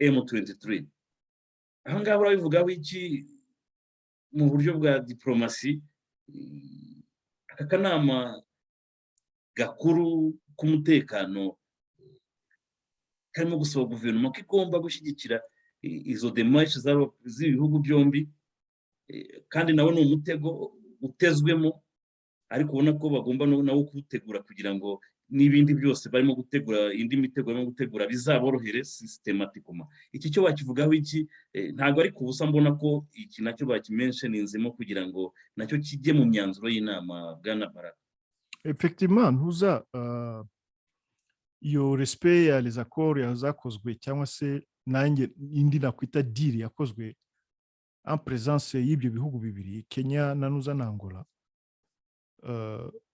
M23. Aha ngaha barabivugaho iki mu buryo bwa diplomasi? Aka kanama gakuru k'umutekano karimo gusaba guverinoma ko igomba gushyigikira izo demarche z'ibihugu byombi, kandi nawe ni umutego utezwemo ariko ubona ko bagomba nawo kuwutegura kugira ngo n'ibindi byose barimo gutegura, indi mitego barimo gutegura bizaborohere systematically. Iki cyo bakivugaho iki? Ntabwo ari ku busa, mbona ko iki nacyo bakimentioninzemo kugira ngo nacyo kijye mu myanzuro y'inama Bwana Baraka. Effectivement ntuza iyo respect ya les accords yazakozwe cyangwa se nanjye indi nakwita deal yakozwe en présence y'ibyo bihugu bibiri, Kenya na nuza na Angola,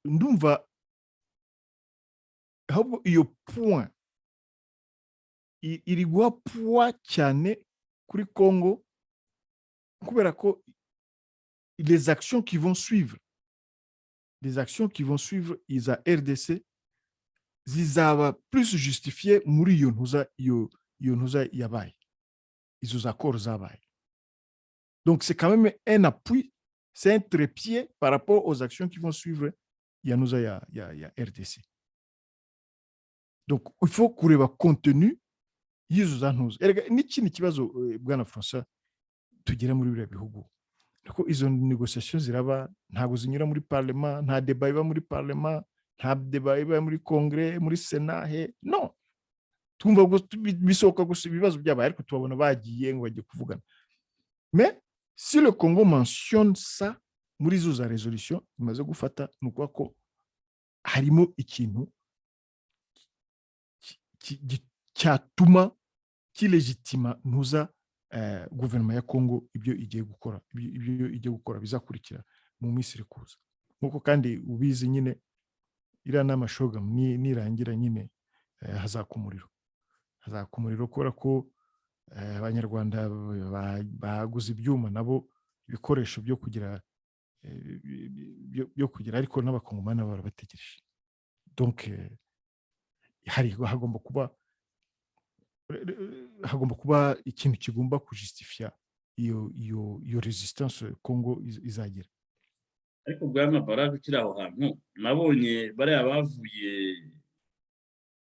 ndumva ahubwo iyo point iri guha poids cyane kuri Congo, kubera ko les actions qui vont suivre iza RDC zizaba plus justifiées muri iyo ntuza yabaye, izo accords zabaye. Donc c'est quand même un appui, c'est un trépied par rapport aux actions qui vont suivre ya RDC. Donc il faut kureba contenu y'izo za ntuza. N'ikindi kibazo Bwana François tugera muri biriya bihugu, nuko izo négociations ziraba ntabwo zinyura muri parlement, nta débat iba muri parlement, nta débat iba muri congrès, muri sénat, non. Twumva bisohoka gusa ibibazo byabaye, ariko tubabona bagiye ngo bajye kuvugana. Mais si le Congo mentionne ça muri izo za résolution imaze gufata, nuko ko harimo ikintu cyatuma kilegitima ntuza guverinoma ya Congo ibyo igiye gukora bizakurikira mu minsi iri kuza. Nkuko kandi ubizi nyine iriya nama shogam nirangira nyine hazakumuriro kubera ko abanyarwanda baguze ibyuma nabo ibikoresho byo kugira ariko n'abakongomani nabo barabategereje. Donc hagomba kuba ikintu kigomba kujustifia iyo resistance Congo izagira. Ariko Bwana Baraka ukiri aho hantu, nabonye bariya bavuye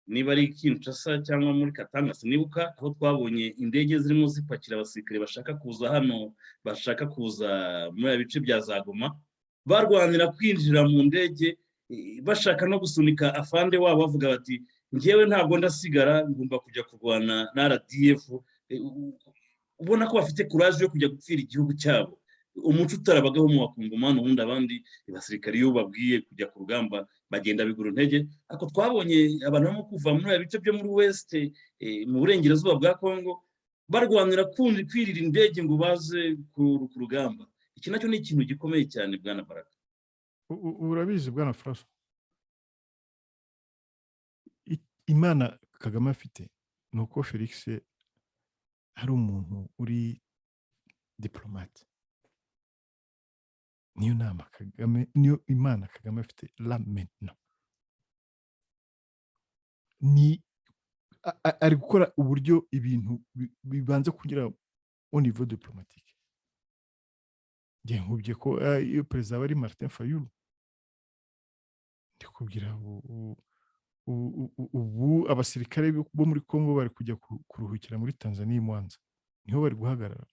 niba ari Kinshasa cyangwa muri Katanga sinibuka, aho twabonye indege zirimo zipakira abasirikare bashaka kuza hano, bashaka kuza muri bice bya Zagoma, barwanira kwinjira mu ndege, bashaka no gusunika afande wabo, bavuga bati ngewe ntabwo ndasigara, ngomba kujya kurwana na RDF. Ubona ko bafite courage yo kujya gupfira igihugu cyabo. Umuco utarabagaho mu bakongomani, ubundi abandi basirikare iyo babwiye kujya ku rugamba bagenda bigura intege. Ariko twabonye abantu barimo kuva muri bice byo muri West, mu burengerazuba bwa Congo, barwanira kwirira indege ngo baze ku rugamba. Iki nacyo ni ikintu gikomeye cyane Bwana Baraka. Urabizi Bwana François, Imana Kagame afite nuko Felix hari umuntu uri diplomate. Niyo Imana Kagame afite la maintenant, ni ari gukora uburyo ibintu bibanze kugira au niveau diplomatique. Ngiye nkubye ko iyo perezida wari Martin Fayulu, ndikubwira ubu abasirikare bo muri Congo bari kujya kuruhukira muri Tanzania Mwanza, niho bari guhagarara.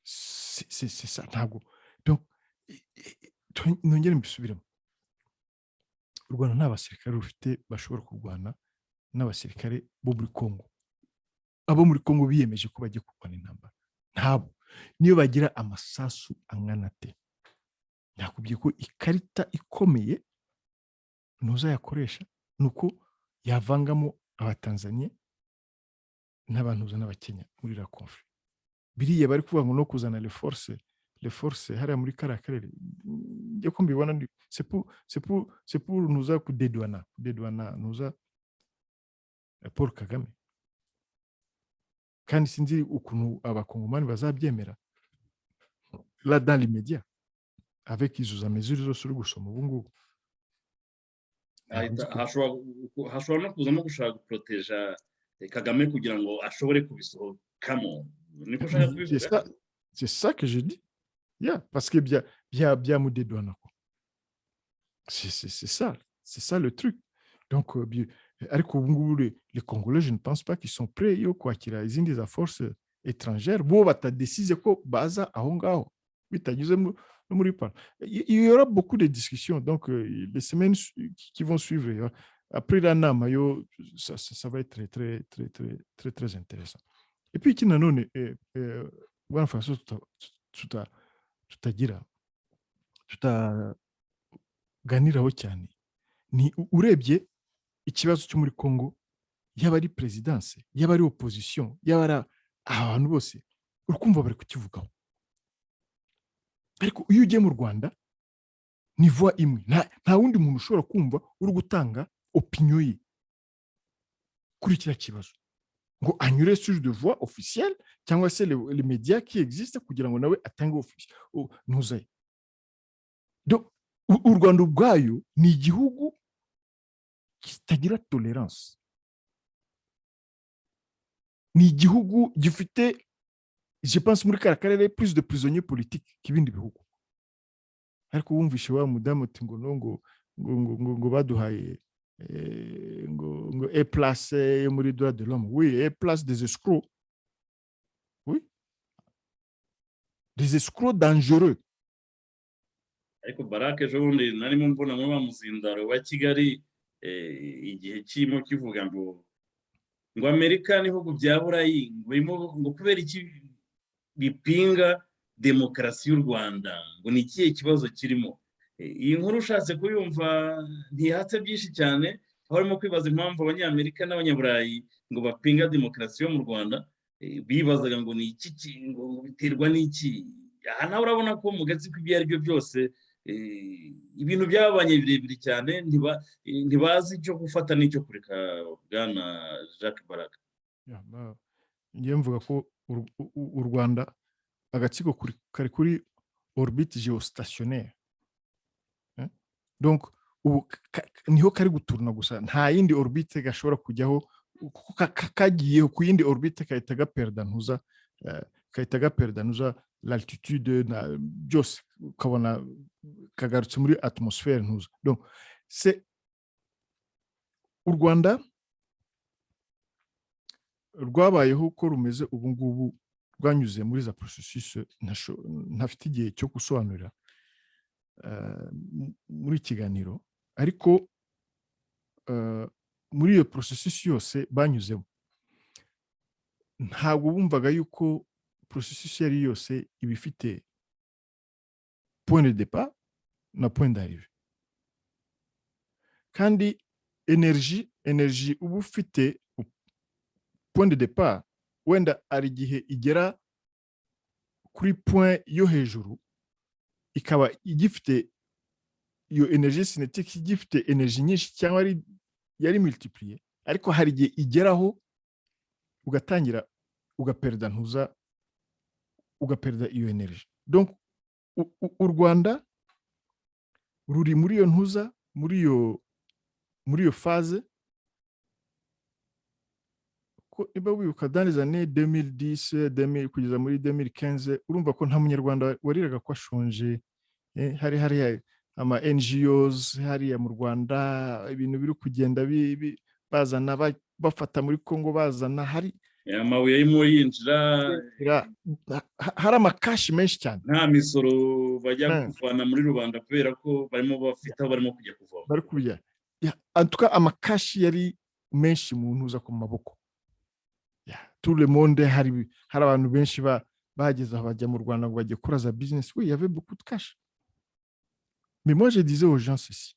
C'est ça ntabwo. Donc nongere mbisubiramo, u Rwanda nta basirikare rufite bashobora kurwana n'abasirikare bo muri Congo. Abo muri Congo biyemeje ko bagiye kurwana intambara, ntabo niyo bagira amasasu angana te. Nakubwiye ko ikarita ikomeye ntuzayakoresha nuko yavangamo abatanzania n'abantu n'abakenya muri la conflit. Biriya bari kuvuga ngo no kuzana les forces hariya muri kariya karere, njye ko mbibona c'est pour nuza kudedwana nuza Paul Kagame. Kandi sinzi ukuntu abakongomani bazabyemera là dans l'immédiat avec izo za mesures zose uri gusoma ubu ngubu. Hashobora no kuzamo gushaka guproteja Kagame kugira ngo ashobore kubisohokamo. C'est ça que je dis. Parce que bien mudedwana. C'est ça le truc. Donc les Congolais, je ne pense pas qu'ils sont prêts yo kwakira izindi za forces étrangères bo batadesize ko baza aho ngaho bitanyuze Il y aura beaucoup de discussions, donc les semaines qui vont suivre, après la NAMA, ça va être très, très, très, très, très, très intéressant. Et puis, qui n'a non, voilà, façon, tutagira, tutaganiraho cyane, ni urebye ikibazo cyo muri Congo, yaba ari presidence, yaba ari opposition, yaba ari abantu bose, urukumva bari kukivugaho. Ariko iyo ugiye mu Rwanda, ni voix imwe, nta wundi muntu ushobora kumva uri gutanga opinion ye kuri kiriya kibazo ngo anyure sur de voix officielle cyangwa se les médias qui existent kugira ngo nawe atange ntuzaye. Donc u Rwanda ubwayo ni igihugu kitagira tolerance, ni igihugu gifite, je pense muri kara karere, plus de prisonniers politiques k'ibindi bihugu. Ariko wumvishe wa mudamu ati ngo baduhaye ngo et place yo muri droit de l'homme. Oui, et place des escrocs. Oui, des escrocs dangereux. ariko barake ejo bundi narimo mbona muri wa muzindaro wa Kigali igihe kirimo kivuga ngo Amerika n'ibihugu bya Burayi ngo kubera iki bipinga demokarasi y'u Rwanda, ngo ni ikihe kibazo kirimo. Iyi nkuru ushatse kuyumva ntihatse byinshi cyane, aho harimo kwibaza impamvu abanyamerika n'abanyaburayi ngo bapinga demokarasi yo mu Rwanda. Bibazaga ngo ni iki, ngo biterwa n'iki. Aha nawe urabona ko mu gatsiko ibyo ari byo byose ibintu byabanye birebire cyane, ntibazi icyo gufata n'icyo kureka. Bwana Jacques Baraka, ngiye mvuga ko u Rwanda agatsiko kari kuri orbite geostationnaire, donc ubu niho kari guturuna gusa, nta yindi orbite gashobora kujyaho, kagiyeho ku yindi orbite kahita gaperda ntuza l'altitude byose, ukabona kagarutse muri atmosphère ntuza. Donc c'est u Rwanda rwabayeho uko rumeze ubu ngubu, rwanyuze muri za processus ntafite igihe cyo gusobanurira muri kiganiro, ariko muri iyo processus yose banyuzemo, ntabwo bumvaga yuko processus yari yose iba ifite point de départ na point d'arrivée, kandi energy uba ufite point de départ, wenda ari igihe igera kuri point yo hejuru ikaba igifite iyo energy cinétique, igifite energy nyinshi cyangwa yari multiplier, ariko hari igihe igeraho ugatangira ugaperda iyo energy. Donc u Rwanda ruri muri iyo ntuza, muri iyo phase ko iba wibuka dans les années 2010 kugeza muri 2015, urumva ko nta munyarwanda wariraga ko ashonje. Hari ama NGOs hariya mu Rwanda, ibintu biri kugenda bazana bafata muri Congo, bazana hari amabuye arimo yinjira, hari amakashi menshi cyane, nta misoro bajya kuvana muri rubanda kubera ko barimo bafite aho barimo kujya kuvoma, bari kubya. En tout cas amakashi yari menshi mu ntuza ku maboko. Tout le monde, hari abantu benshi bageze aho bajya mu Rwanda ngo bajye kuraza business. Oui, il y avait beaucoup de cash. Mais moi je disais aux gens ceci,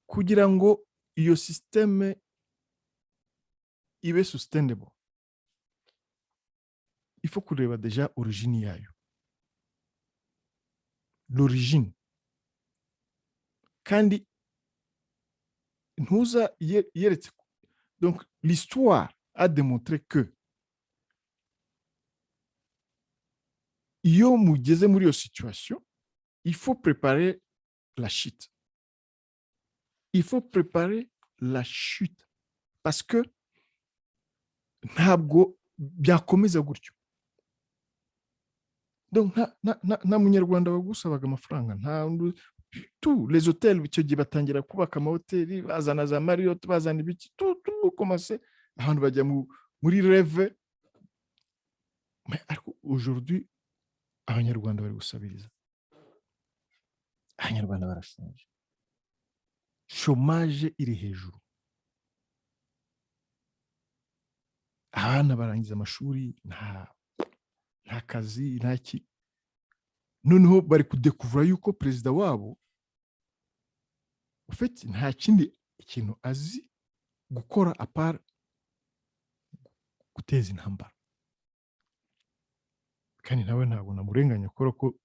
kugira ngo iyo système ibe sustainable, il faut kureba déjà origine yayo, l'origine. Kandi ntuza yeretse. Donc l'histoire a démontré que iyo mugeze muri iyo situation, il faut préparer la chute. Il faut préparer la chute parce que ntabwo byakomeza gutyo. Donc nta munyarwanda wagusabaga amafaranga, tous les hôtels icyo gihe batangira kubaka amahoteli, bazana za Marriott, bazana ibiki, tout commencé, abantu bajya muri rêve. Mais aujourd'hui abanyarwanda bari gusabiriza, abanyarwanda barashonje, chômage iri hejuru, abana barangiza amashuri nta kazi ntaki, noneho bari kudekuvura yuko perezida wabo ufite nta kindi ikintu azi gukora apara guteza intambara, kandi nawe ntabwo namurenganya akora ko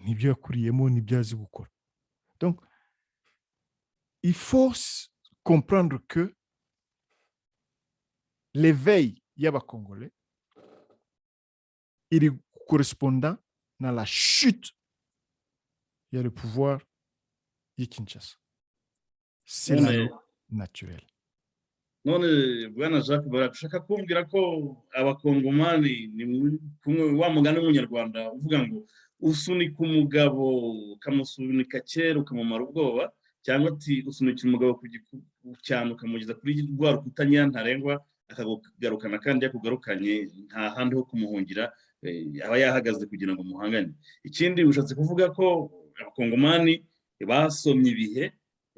nibyo yakuriyemo nibyo azi gukora. Donc il faut comprendre que l'éveil y'abakongolais il correspondant à la chute il y a le pouvoir y'i Kinshasa. C'est la loi naturelle. none bwana Jacques barashaka kumbwira ko abakongomani ni kumwe wa mugani w'umunyarwanda uvuga ngo usunika umugabo ukamusunika kera ukamumara ubwoba, cyangwa ati usunikira umugabo cyane ukamugeza kuri rwa rukuta nyantarengwa akagarukana kandi yakugarukanye nta handi ho kumuhungira, aba yahagaze kugira ngo muhangane. Ikindi ushatse kuvuga ko abakongomani basomye ibihe,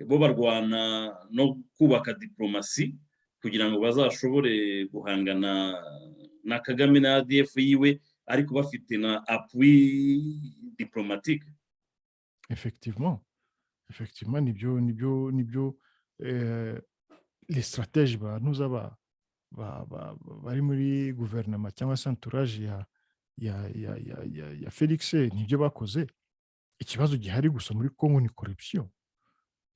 bo barwana no kubaka diplomasi kugira ngo bazashobore guhangana na Kagame na ADF yiwe, ariko bafite na appui diplomatique. Effectivement nibyo les stratèges banuza bari muri guverinoma cyangwa se entourage ya Felix nibyo bakoze. Ikibazo gihari gusa muri Congo ni corruption.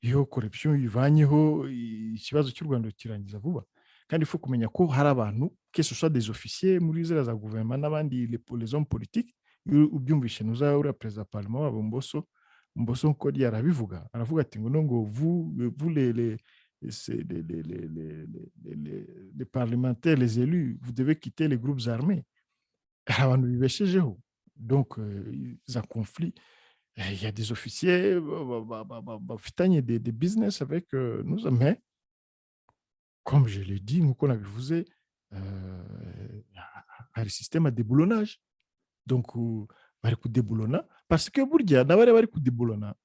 Iyo corruption ivanyeho ikibazo cy'u Rwanda kirangiza vuba, kandi ifu kumenya ko hari abantu que ce soit des officiers muri zera za gouvernement n'abandi les hommes politiques, ubyumvishe nuza uri president parlement wabo Mboso ko yarabivuga, aravuga ati ngo vous les parlementaires, les élus, vous devez quitter les groupes armés. Abantu bibeshejeho, donc za conflit. Il y a des officiers bafitanye des business avec nous, mais comme je l'ai dit, nous qu'on a vu, un système de déboulonnage. Donc, bari kudebolona parce que burya nabare bari kudebolona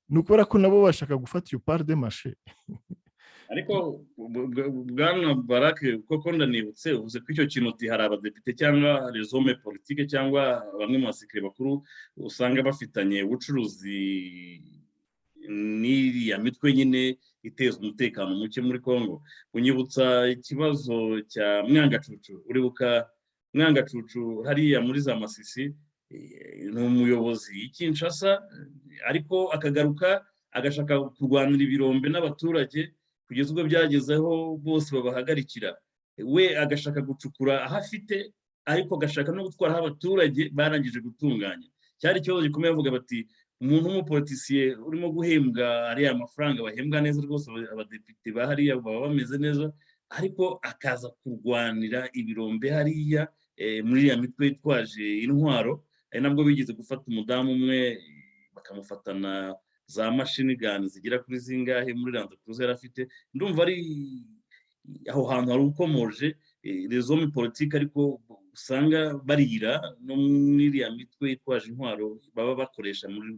nukora ko nabo bashaka gufata iyo part de marché. Ariko bwana Barake koko ndanibutse uvuze ko icyo kintu uti hari abadepite cyangwa les hommes politiques cyangwa bamwe mu basikire bakuru usanga bafitanye ubucuruzi n'iriya mitwe nyine iteza umutekano muke muri Congo. Unyibutsa ikibazo cya Mwangacucu, uribuka Mwangacucu hariya muri za Masisi, ni umuyobozi y'Kinshasa ariko akagaruka agashaka kurwanira ibirombe n'abaturage kugeza ubwo byagezeho bose babahagarikira, we agashaka gucukura aho afite ariko agashaka no gutwara aho abaturage barangije gutunganya. Cyari ikibazo gikomeye, bavuga bati umuntu w'umupolitisiye urimo guhembwa ariya mafaranga bahembwa neza rwose, abadepite bahariya baba bameze neza, ariko akaza kurwanira ibirombe hariya muri iriya mitwe yitwaje intwaro. Ari nabwo bigeze gufata umudamu umwe bakamufatana za machine gun zigera kuri zingahe muri Land Cruiser yari afite. Ndumva ari aho hantu hari ukomoje les hommes politiques, ariko usanga barira no muri iriya mitwe yitwaje intwaro baba bakoresha muri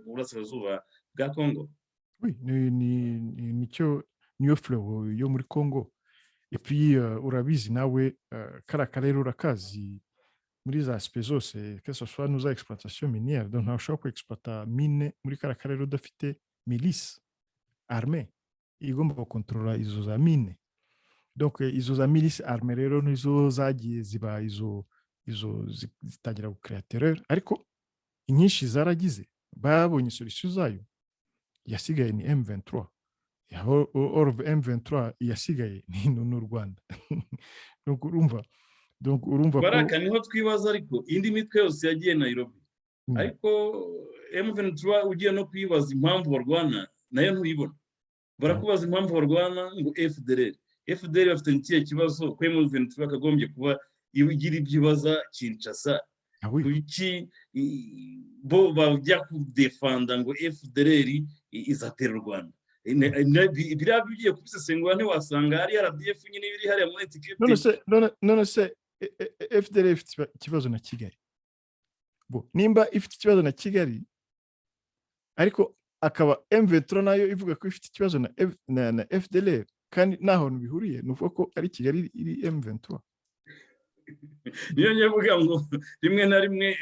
burasirazuba bwa Congo. Oui, niyo flow yo muri Congo. Et puis urabizi nawe kara karere urakazi muri za aspects zose, que ce soit nos exploitation minière, donc nta ushobora kuexploita mine muri kara karere udafite milice armée igomba gukontrola izo za mine. Donc izo za milice armée rero nizo zagiye ziba izo zitangira gukrea terreur, ariko inyinshi zaragize babonye solution zayo, yasigaye ni M23. Yaho M23 yasigaye ni n'u Rwanda. Donc urumva Baraka niho twibaza, ariko indi mitwe yose yagiye Nairobi, ariko M23 ugiye no kwibaza impamvu barwana nayo ntuyibona. Barakubaza impamvu barwana ngo FDLR bafite ikihe kibazo ko M23 akagombye kuba igira ibyibaza Kinshasa. Kuki bo bajya kudefanda ngo FDLR izatera u Rwanda? Biriya bigiye kubisesengura ntiwasanga hari RDF nyine biri hariya muri etikete. None se FDL ifite ikibazo na Kigali, nimba ifite ikibazo na Kigali ariko akaba M23 nayo ivuga ko ifite ikibazo na FDL kandi naho bihuriye nuvuga ko ari Kigali iri M23. niyo nyavuga ngo rimwe na rimwe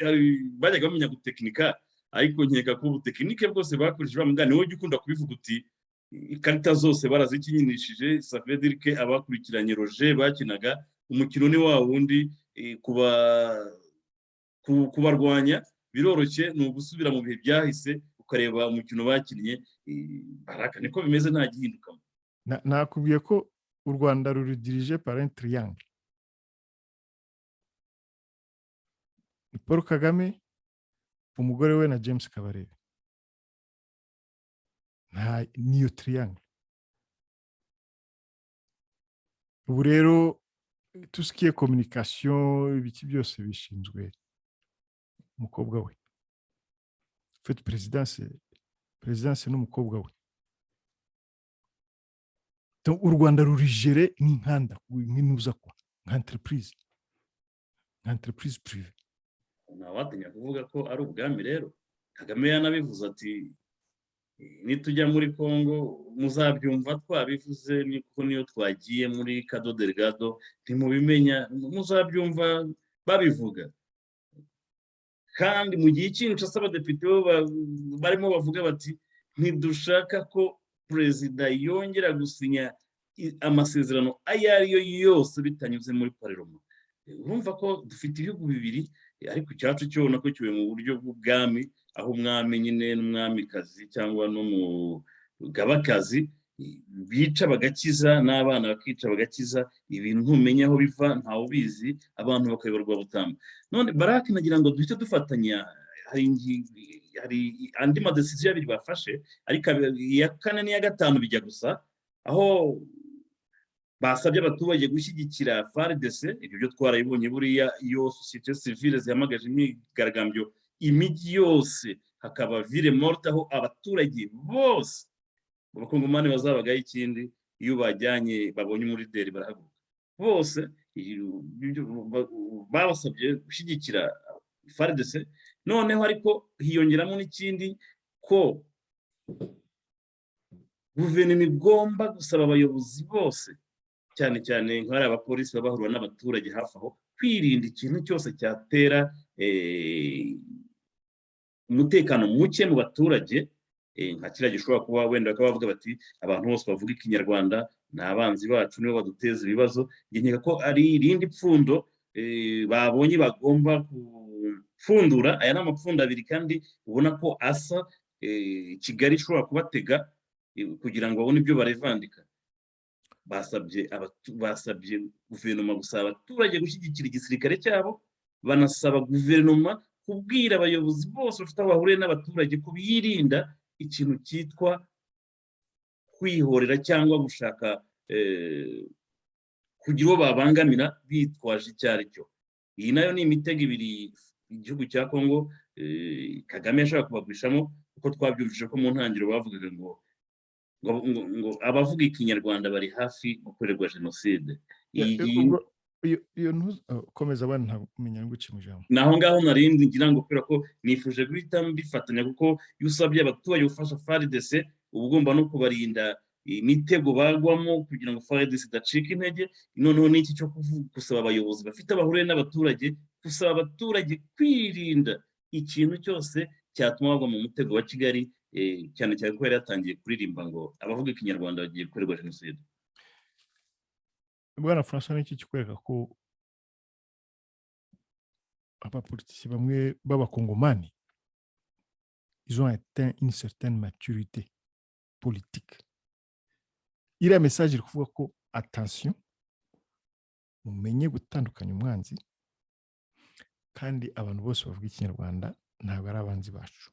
bajyaga bamenya gutekinika, ariko nkeka ko ubutekinike bwose bakoresheje bamugana niwe ujya ukunda kubivuga uti ikarita zose barazikinyinishije. Savedirike abakurikiranye Roger bakinaga umukino ni wa wundi, kubarwanya biroroshye, ni ugusubira mu bihe byahise ukareba umukino bakinnye. Baraka niko bimeze, nta gihindukamo. Nakubwiye ko u Rwanda rurudirije par un triangle. Paul Kagame, umugore we na James Kabarebe, niyo triangle. Ubu rero tusikiye communication ibiki byose bishinzwe umukobwa we. Fait presidence n'umukobwa we. U Rwanda rurijere nk'inkanda, nk'inuza kwa entreprise privée. Ntawatinya kuvuga ko ari ubwami rero. Kagame yanabivuze ati nitujya muri Congo muzabyumva twabivuze, niko niyo twagiye muri Cabo Delgado ntimubimenya, muzabyumva babivuga. Kandi mu gihe Kinshasa abadepite barimo bavuga bati ntidushaka ko perezida yongera gusinya amasezerano ayo ariyo yose bitanyuze muri Parlement. Urumva ko dufite ibihugu bibiri, ariko icyacu cyo nako kiwe mu buryo bw'ubwami, aho umwami nyine n'umwamikazi cyangwa n'umugabakazi bica bagakiza n'abana bakica bagakiza, ibintu ntumenya aho biva ntawe ubizi, abantu bakayoborwa butamba. None Baraki nagira ngo duhite dufatanya, hari andi madecision abiri bafashe, ariko iya kane n'iya gatanu bijya gusa, aho basabye abaturage gushyigikira FARDC. Ibyo byo twarayibonye, buriya iyo société civile zihamagaje imyigaragambyo imijyi yose hakaba ville morte, aho abaturage bose abakongomani bazabagaho ikindi, iyo bajyanye babonye umurideri barahaguruka bose. Babasabye gushyigikira FARDC. Noneho ariko hiyongeramo n'ikindi ko guverinoma igomba gusaba abayobozi bose, cyane cyane nk'ari abapolisi baba bahura n'abaturage hafi aho, kwirinda ikintu cyose cyatera umutekano muke mu baturage. Nka kiriya gishobora kuba wenda bakaba bavuga bati abantu bose bavuga ikinyarwanda ni abanzi bacu, nibo baduteza ibibazo. Nkeka ko ari irindi pfundo babonye bagomba gupfundura. Aya ni amapfundo abiri kandi ubona ko asa, Kigali ishobora kubatega kugira ngo babone ibyo barevandika. Basabye guverinoma gusaba abaturage gushyigikira igisirikare cyabo, banasaba guverinoma kubwira abayobozi bose bafite aho bahuriye n'abaturage ko birinda ikintu cyitwa kwihorera cyangwa gushaka kugira uwo babangamira bitwaje icyo ari cyo. Iyi nayo ni imitego ibiri igihugu cya Congo Kagame yashaka kubagwishamo, kuko twabyumvise ko mu ntangiriro bavugaga ngo abavuga ikinyarwanda bari hafi gukorerwa jenoside. Komeza abana ntamenya ngo uce mu ijambo. Naho ngaho narindi ngira ngo kubera ko nifuje guhita mbifatanya, kuko iyo usabye abaturage gufasha FARDC uba ugomba no kubarinda imitego bagwamo kugira ngo FARDC idacika intege. Noneho n'iki cyo gusaba abayobozi bafite abahuriye n'abaturage, gusaba abaturage kwirinda ikintu cyose cyatuma bagwa mu mutego wa Kigali, cyane cyane ko yari yatangiye kuririmba ngo abavuga ikinyarwanda bagiye gukorerwa jenoside. Bwana François, n'iki kikwereka ko abapolitiki bamwe b'abakongomani ils ont atteint une certaine maturité politique. Iriya message iri kuvuga ko attention, mumenye gutandukanya umwanzi, kandi abantu bose bavuga ikinyarwanda ntabwo ari abanzi bacu.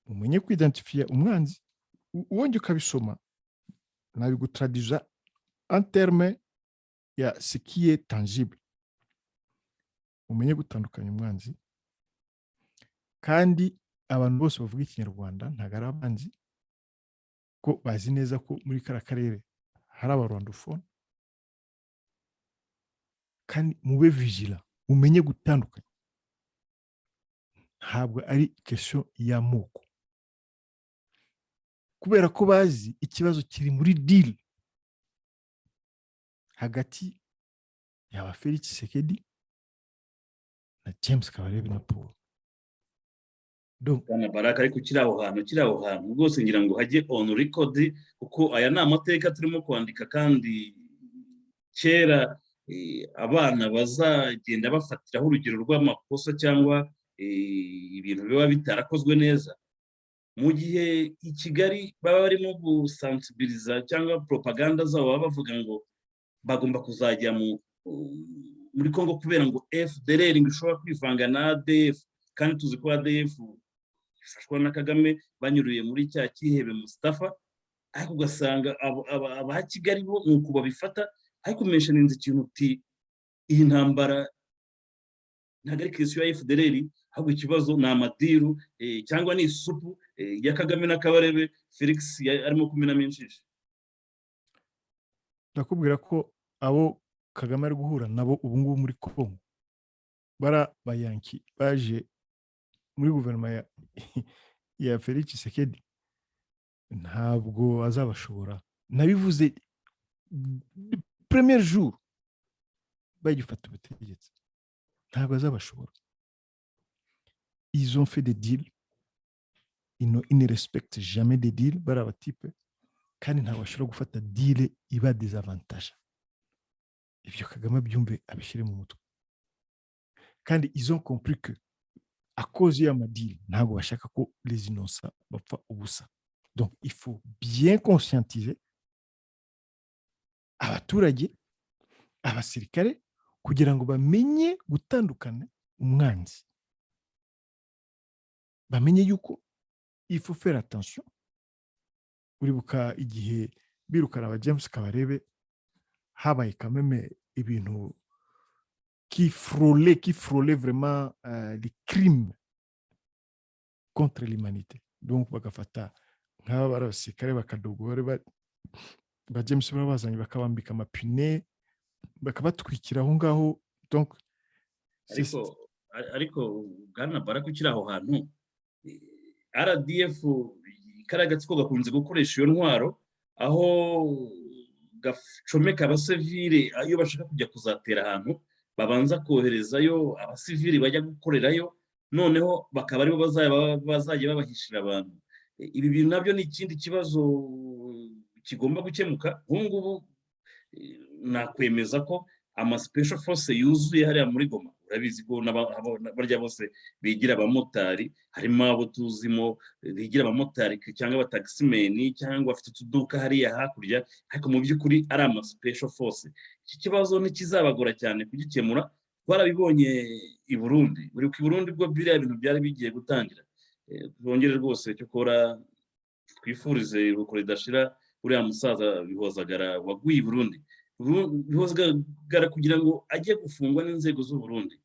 Mumenye kwidentifia umwanzi, wongeye ukabisoma nabigutraduza en terme ya ce qui est tangible. Mumenye gutandukanya umwanzi, kandi abantu bose bavuga ikinyarwanda ntabwo ari abanzi, ko bazi neza ko muri kara karere hari abarwandofone, kandi mube vigila, umenye gutandukanya. Ntabwo ari question y'amoko, kubera ko bazi ikibazo kiri muri deal hagati y'aba Felix Tshisekedi na James Kabarebe na Paul. Donc Bwana Baraka, ariko kiri aho hantu rwose ngira ngo hajye on record, kuko aya ni amateka turimo kwandika, kandi kera abana bazagenda bafatiraho urugero rw'amakosa cyangwa ibintu biba bitarakozwe neza. Mu gihe i Kigali baba barimo gusensibiliza cyangwa propaganda zabo baba bavuga ngo bagomba kuzajya muri Congo kubera ngo FDLR ngo ishobora kwivanga na ADF, kandi tuzi ko ADF ifashwa na Kagame banyuriye muri cya Kihebe Mustafa, ariko ugasanga aba Kigali bo nuko babifata. Ariko mentioninze ikintu uti iyi ntambara ntabwo ari question ya FDLR, ahubwo ikibazo ni amadiru cyangwa ni isupu ya Kagame na Kabarebe Felix arimo kumenamo inshishi. ndakubwira ko abo Kagame ari guhura nabo ubu ngubu muri Congo bara bayanki baje muri guverinoma ya Felix Tshisekedi, ntabwo azabashobora. Nabivuze premier jour bagifata ubutegetsi, ntabwo azabashobora. Ils ont fait des deals, ils ne respectent jamais des deals, bara abatype, kandi ntabwo bashobora gufata deal iba désavantage. Ibyo Kagame byumve abishyire mu mutwe, kandi ils ont compris que à cause y'amadili ntabwo bashaka ko les innocents bapfa ubusa. Donc il faut bien conscientiser abaturage, abasirikare, kugira ngo bamenye gutandukana umwanzi, bamenye yuko il faut faire attention. Uribuka igihe birukana aba James Kabarebe, habaye kameme ibintu qui frôlait vraiment les crimes contre l'humanité. Donc bagafata nk'aba barabasirikare bakadogore ba James babazanye bakabambika amapine bakabatwikira aho ngaho. Donc ariko Bwana Baraka, ukiri aho hantu RDF karagatsiko gakunze gukoresha iyo ntwaro aho gacomeka abasivile iyo bashaka kujya kuzatera ahantu, babanza koherezayo abasivili bajya gukorerayo, noneho bakaba aribo bazajya babahishira abantu. Ibi bintu nabyo ni ikindi kibazo kigomba gukemuka. Ubu ngubu nakwemeza ko ama special force yuzuye hariya muri Goma. Urabizi ko barya bose bigira abamotari, harimo abo tuzimo bigira abamotari cyangwa abataximeni cyangwa bafite utuduka hariya hakurya, ariko mu by'ukuri ari ama special force. Iki kibazo ntikizabagora cyane kugikemura. Twarabibonye i Burundi, buri ku Burundi bwo biriya bintu byari bigiye gutangira. Bongere rwose cyo kora twifurize iruko ridashira uriya musaza Bihozagara waguye i Burundi. Bihozagara kugira ngo ajye gufungwa n'inzego z'u Burundi,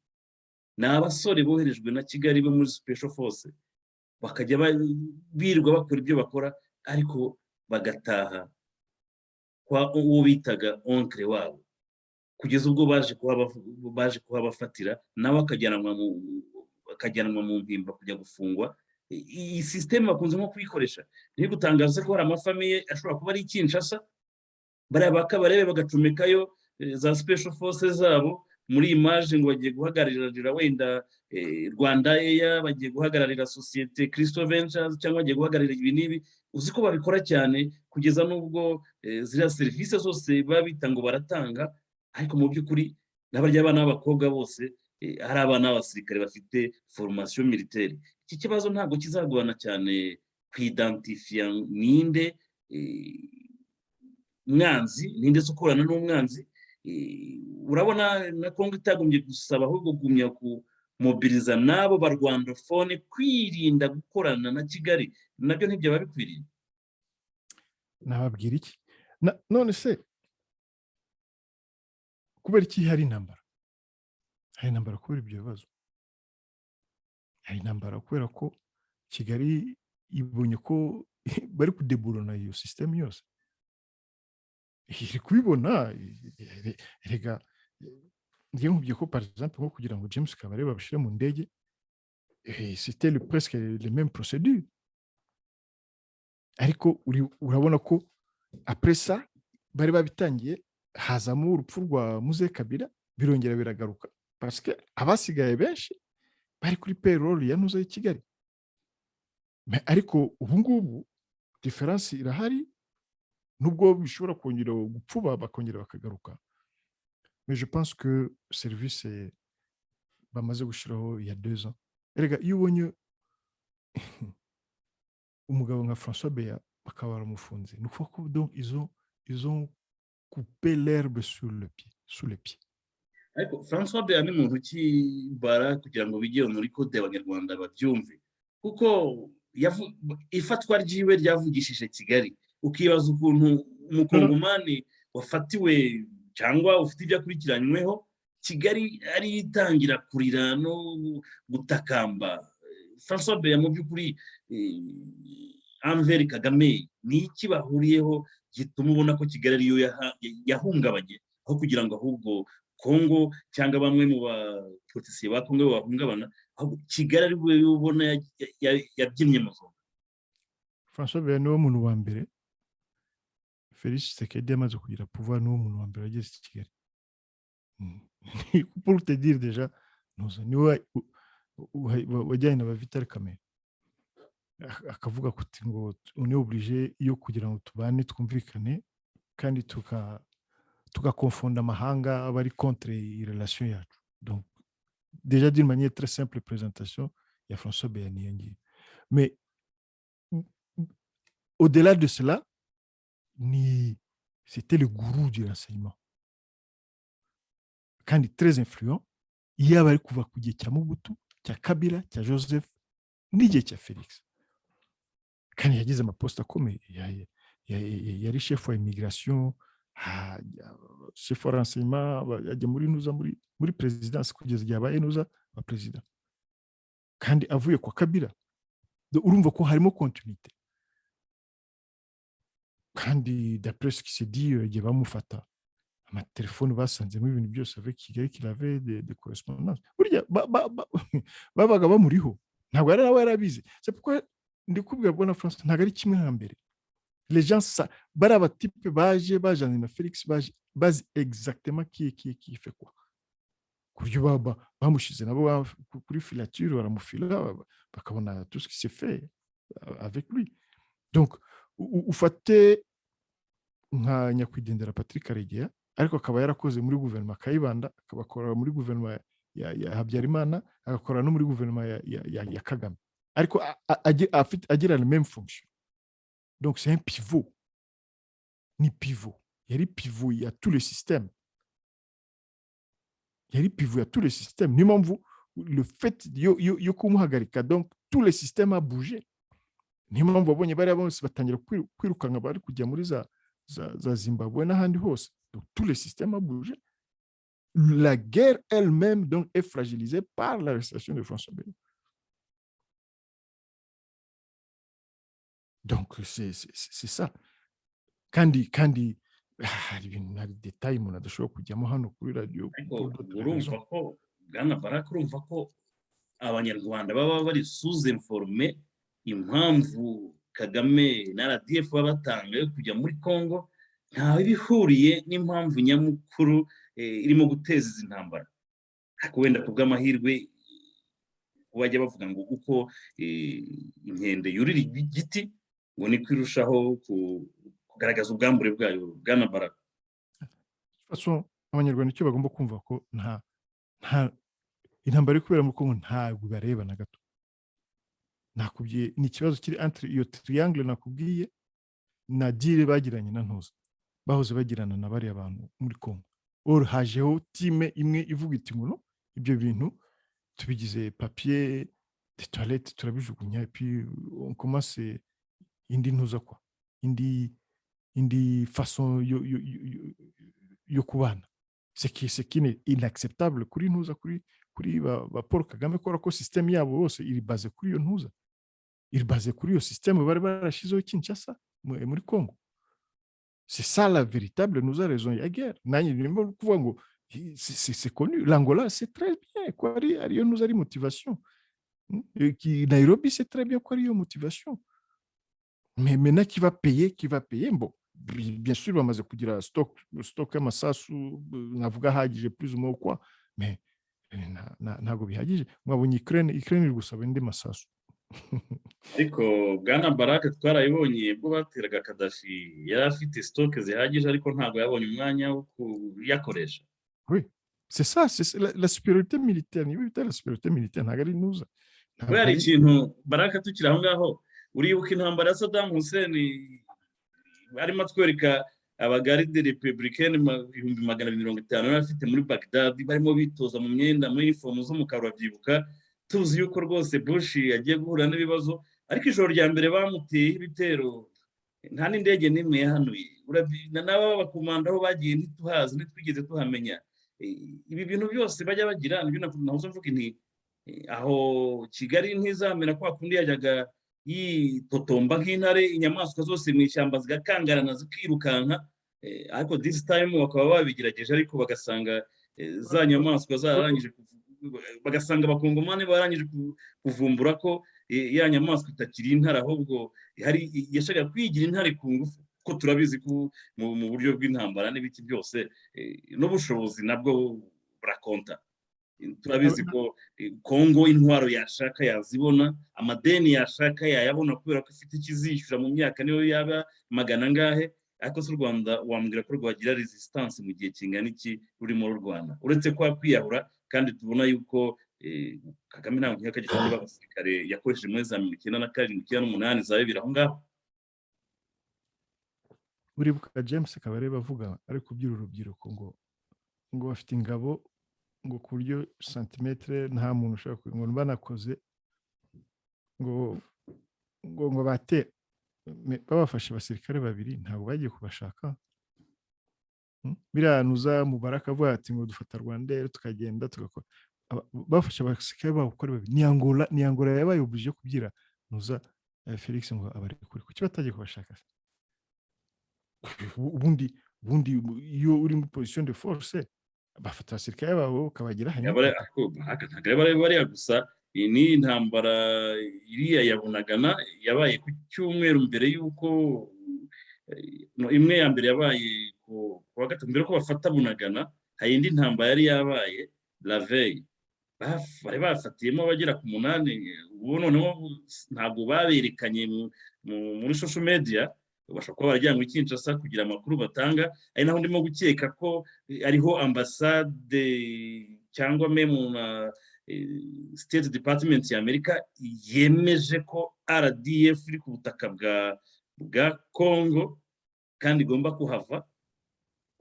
ni abasore boherejwe na Kigali bo muri special force, bakajya birirwa bakora ibyo bakora, ariko bagataha kwa uwo bitaga onkre wabo, kugeza ubwo baje kuhabafatira nawe akajyanwa mu mpimba kujya gufungwa. Iyi system bakunze nko kuyikoresha, ni gutangaza ko hari amafamiye ashobora kuba ari Kinshasa, bariya Bakabarebe bagacomekayo za special forces zabo muri image ngo bagiye guhagararira wenda Rwanda Air, bagiye guhagararira societe Christo Ventures, cyangwa bagiye guhagararira ibi nibi. Uzi ko babikora cyane kugeza n'ubwo ziriya serivisi zose babita ngo baratanga, ariko mu by'ukuri n'abarya abana b'abakobwa bose hari abana b'abasirikare bafite formation militaire. Iki kibazo ntabwo kizagorana cyane kwidentifia ninde mwanzi, ninde sokorana n'umwanzi. Urabona na Kongo itagombye gusaba ahubwo gumya ku mobiliza nabo ba Rwandophone kwirinda gukorana na Kigali, nabyo ntibyo babikwiriye. Nababwira iki none se kubera iki hari intambara? Hari intambara kubera ibyo bibazo, hari intambara kubera ko Kigali ibonye ko bari kudeburana iyo system yose, iri kubibona. Rega ngiye nkubwiye ko par exemple nko kugira ngo James Kabarebe babishire mu ndege, c'était presque les mêmes procédures, ariko urabona ko après ça bari babitangiye, hazamo urupfu rwa Muze Kabila, birongera biragaruka parce que abasigaye benshi bari kuri payroll ya Ntuza y'i Kigali. Ariko ubu ngubu diferansi irahari, nubwo bishobora kongera gupfuba bakongera bakagaruka. Mais je pense que service bamaze gushiraho il y a 2 ans. Erega iyo ubonye umugabo nka François Beya bakaba baramufunze, ni ukuvuga ko donc ils ont coupé l'herbe sous les pieds. ariko François Beya ni muntu kibara kugira ngo bijye muri kode y'Abanyarwanda babyumve, kuko ifatwa ryiwe ryavugishije Kigali, ukibaza ukuntu umukongomani wafatiwe cyangwa ufite ibyo akurikiranyweho, Kigali ari itangira kurira no gutakamba. François Beya mu by'ukuri Anveri Kagame ni iki bahuriyeho gituma ubona ko Kigali ariyo yahungabanye, aho kugira ngo ahubwo Kongo cyangwa bamwe mu bapolitisiye ba Kongo bahungabana, ahubwo Kigali ari we ubona yabyinnye amasomo. François Beya niwe muntu wa mbere Félix Tshisekedi amaze kugira pouvoir, niwe muntu wa mbere ageze i Kigali. Pour te dire déjà, niwe wajyanye na ba Vital Kamerhe akavuga kuti ngo on est obligé yo kugira ngo tubane twumvikane kandi tugakonfonda amahanga abari contre iyi relation yacu. Donc déjà d'une manière très simple, présentation ya François Beya niyo ngiyo. Mais au-delà de cela, c'était le gourou du renseignement kandi très influent, yaba ari kuva ku gihe cya Mobutu, cya Kabila, cya Joseph n'igihe cya Felix, kandi yagize amaposte akomeye. Yari chef wa immigration, chef wa renseignement, ajya muri présidence kugeza igihe abaye Ntuza wa president, kandi avuye kwa Kabila. Urumva ko harimo continuité, kandi d'après ce qui s'est dit, igihe bamufata amatelefone basanzemo ibintu byose avec Kigali qu'il avait de correspondance, burya babaga bamuriho, ntabwo yari nawe yarabizi. C'est pourquoi ndikubwira bona France ntabwo ari kimwe nka mbere. Les gens bari abatipe bajanye na Felix bazi exactement qui fait quoi, ku buryo bamushize nabo kuri filature baramufila bakabona tout ce qui s'est fait avec lui. Donc ufate nka nyakwigendera Patrick Karegeya, ariko akaba yarakoze muri guverinoma Kayibanda, akabakora muri guverinoma ya Habyarimana, agakora no muri guverinoma ya Kagame, ariko agira la même fonction. Donc c'est un pivot, ni pivot, yari pivot ya tous les systèmes, ni mpamvu le fait yo kumuhagarika, donc tous les systèmes a bougé. Ni mpamvu abonye bari bose batangira kwirukanka bari kujya muri za Zimbabwe n'ahandi hose. Donc tous les systèmes a bougé. La guerre elle-même donc est fragilisée par l'arrestation de François Beya. Donc c'est ça. Kandi hari ibintu, hari detail umuntu adashobora kujyamo hano kuri radio. Urumva ko Bwana Barak, urumva ko Abanyarwanda baba bari sous-informé impamvu Kagame na RDF baba batanga yo kujya muri Congo ntawe bihuriye n'impamvu nyamukuru irimo guteza izi ntambara. Wenda kubw'amahirwe bajya bavuga ngo uko inkende yurira igiti ngo niko irushaho kugaragaza ubwambure bwayo. Bwana Barak, façon Abanyarwanda icyo bagomba kumva ko nta intambara iri kubera muri Congo ntabwo bareba na gato. Nakubwiye ni ikibazo kiri entre iyo triangle nakubwiye na deal bagiranye na Ntuza, bahoze bagirana na bari abantu muri Congo. Or hajeho time imwe ivuga iti ngo ibyo bintu tubigize papier de toilette turabijugunya, et puis on commence indi Ntuza kwa indi façon yo kubana. C'est qui est inacceptable kuri Ntuza, kuri ba Paul Kagame, ko système yabo yose iri base kuri iyo Ntuza, iri base kuri iyo système bari barashizeho Kinshasa muri Congo. C'est ça la véritable Ntuza raison ya guerre. Nanjye ndimo kuvuga ngo C'est connu. L'Angola, c'est très bien. Quoi, nous a motivation. Et Nairobi, c'est très bien quoi, motivation. Mais maintenant, qui va payer, bon, bien sûr, on va dire stock amasasu navuga hagije plus ou moins quoi, mais ntago bihagije. Mwabonye Ukraine iri gusaba indi masasu. ariko bwana barake twarayibonye ubwo bateraga Kadafi yari afite sitoke zihagije ariko ntabwo yabonye umwanya wo kuyakoresha. Oui, c'est ça, c'est la supériorité militaire. Niba bita la supériorité militaire ntabwo ari nuza. we hari ikintu baraka tukiri aho ngaho uribuka intambara ya Saddam Hussein arimo atwereka abagaride republicaine 250 yari afite muri Baghdad barimo bitoza mu myenda muri uniform z'umukara urabyibuka, tuzi yuko rwose Bush yagiye guhura n'ibibazo, ariko ijoro rya mbere bamuteye ibitero nta n'indege n'imwe yahanuye, nabo bakomanda aho bagiye ntituhazi ntitwigeze tuhamenya. Ibi bintu byose bajya bagira nibyo nahoze mvuga nti aho Kigali ntizamera kwa kundi yajyaga yitotomba nk'intare, inyamaswa zose mu ishyamba zigakangarana zikirukanka, ariko this time bakaba babigerageje ariko bagasanga za nyamaswa zararangije, bagasanga abakongomani barangije kuvumbura ko ya nyamaswa itakiri intare ahubwo yashakaga kwigira intare ku ngufu, ko turabizi ko mu buryo bw'intambara n'ibiki byose n'ubushobozi nabwo burakonta. Turabizi ko Kongo intwaro yashaka yazibona, amadeni yashaka yayabona kubera ko ifite ikizishyura mu myaka niyo yaba magana angahe, ariko se u Rwanda wambwira ko rwagira resistance mu gihe kingana iki rurimo rurwana, uretse kwa kwiyahura. Kandi tubona yuko Kagame ntabwo nk'akagifite abasirikare yakoresheje muri za 1997 1998 za bibiri aho ngaho. Uribuka James Kabarebe avuga ari kubyira urubyiruko ngo bafite ingabo ngo ku buryo santimetre nta muntu ushaka ngo banakoze ngo bate babafashe abasirikare babiri ntabwo bagiye kubashaka. Biranuza Mubaraka avuga ati ngo dufata Rwanda tukagenda tugakora, bafashe abasirikare babo gukora babiri. Ni Angola yabaye oblige kubyira nuza Felix ngo abari kuri kuki batagiye kubashaka. ubundi iyo uri muri position de force bafata abasirikare babo ukabagira ntabwo bariya gusa. Iyi ni intambara iriya yabonagana yabaye ku cyumweru mbere y'uko imwe ya mbere yabaye ku wa gatatu mbere ko bafata Bunagana, hari indi ntambara yari yabaye la veille bari bafatiyemo abagera ku 8. ubu noneho ntabwo baberekanye muri social media, bashobora kuba barajyanywe Kinshasa kugira amakuru batanga, ari naho ndimo gukeka ko ariho ambasade cyangwa memu na State Department ya Amerika yemeje ko RDF iri ku butaka bwa Congo kandi igomba kuhava,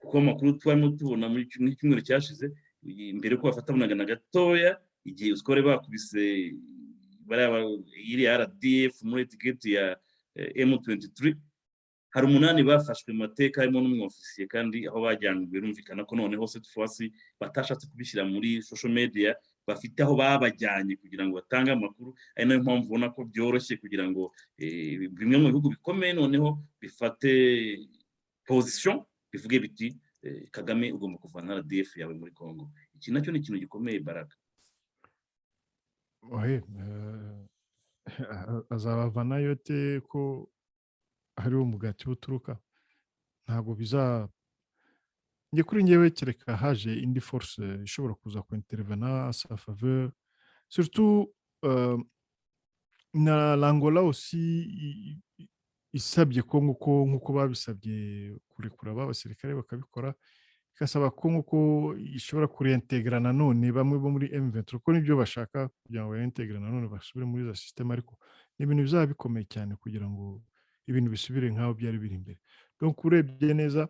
kuko amakuru twarimo tubona muri cyumweru cyashize mbere ko bafata Bunagana gatoya, igihe uskore bakubise iri RDF muri etiketi ya M23, hari 8 bafashwe mu mateka harimo n'umwofisiye, kandi aho bajyanywe birumvikana ko noneho cette fois batashatse kubishyira muri social media, bafite aho babajyanye kugira ngo batange amakuru. Ari nayo mpamvu ubona ko byoroshye kugira ngo bimwe mu bihugu bikomeye noneho bifate position bivuge biti Kagame ugomba kuvana RDF yawe muri Congo. Iki nacyo ni ikintu gikomeye Baraka. Azabavana yote ko hari umugati uturuka, ntabwo njye kuri njyewe kereka haje indi force ishobora kuza ku intervena à sa faveur, surtout na l'Angola aussi isabye ko nk'uko babisabye kurekura abasirikare bakabikora, ikasaba ko nk'uko ishobora kureintegra nanone bamwe bo muri M23, ko nibyo bashaka kugira ngo baintegre nanone basubire muri za système, ariko ni ibintu bizaba bikomeye cyane kugira ngo ibintu bisubire nk'aho byari biri imbere. Donc urebye neza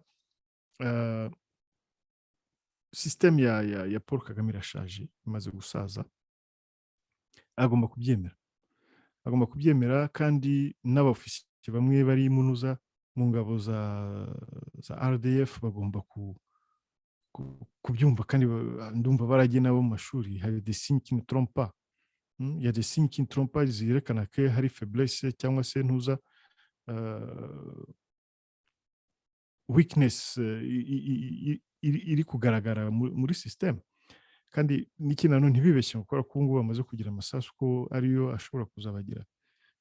système ya Paul Kagame irashaje, imaze gusaza, agomba kubyemera kandi n'abofisiye bamwe bari munuza mu ngabo za RDF bagomba kubyumva, kandi ndumva baragiye nabo mu mashuri. Hari des signes qui ne trompent pas, il y a des signes qui ne trompent pas, zirerekana ko hari faiblesse cyangwa se ntuza weakness iri kugaragara muri system. Kandi n'iki nanone ntibibeshye gukora ko ngubu bamaze kugira amasasu ko ariyo ashobora kuzabagira.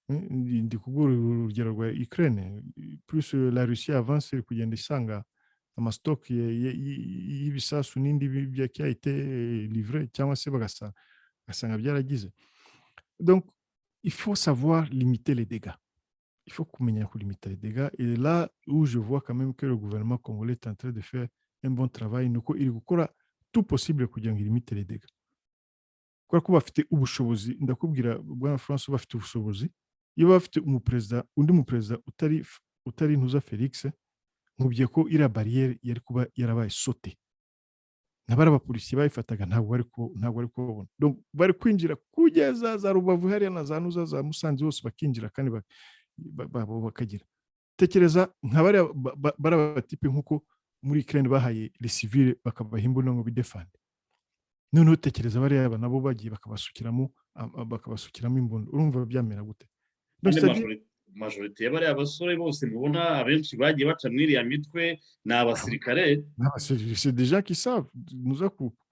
Ndi kugura urugero rwa Ukraine, plus la Russie avance iri kugenda isanga amastock y'ibisasu n'indi qui a été livré cyangwa se bagasanga byaragize. Donc il faut savoir limiter les dégâts. Il faut kumenya limiter les dégâts. Et là où je vois quand même que le gouvernement congolais est en train de faire un bon travail, nuko iri gukora tout possible kugira ngo limiter les dégâts. Kubera ko bafite ubushobozi, ndakubwira bwana France, bafite ubushobozi. Iyo bafite undi muperezida utari ntuza Felix, nkubye ko iriya barriere yari kuba yarabaye sote. N'abari abapolisi bayifataga ntabwo bari kubabona. Donc bari kwinjira kugeza za Rubavu hariya na za Nuza za Musanze hose bakinjira kandi bakagira. Tekereza nka bari abatipe nk'uko muri Ukraine bahaye les civils bakabaha imbunda ngo bidefande. Noneho tekereza bariya nabo bagiye bakabasukiramo imbunda. Urumva byamera gute? Majorite y'abari abasore bose mubona abenshi bagiye baca mwiriya mitwe ni abasirikare. C'est des gens qui savent nous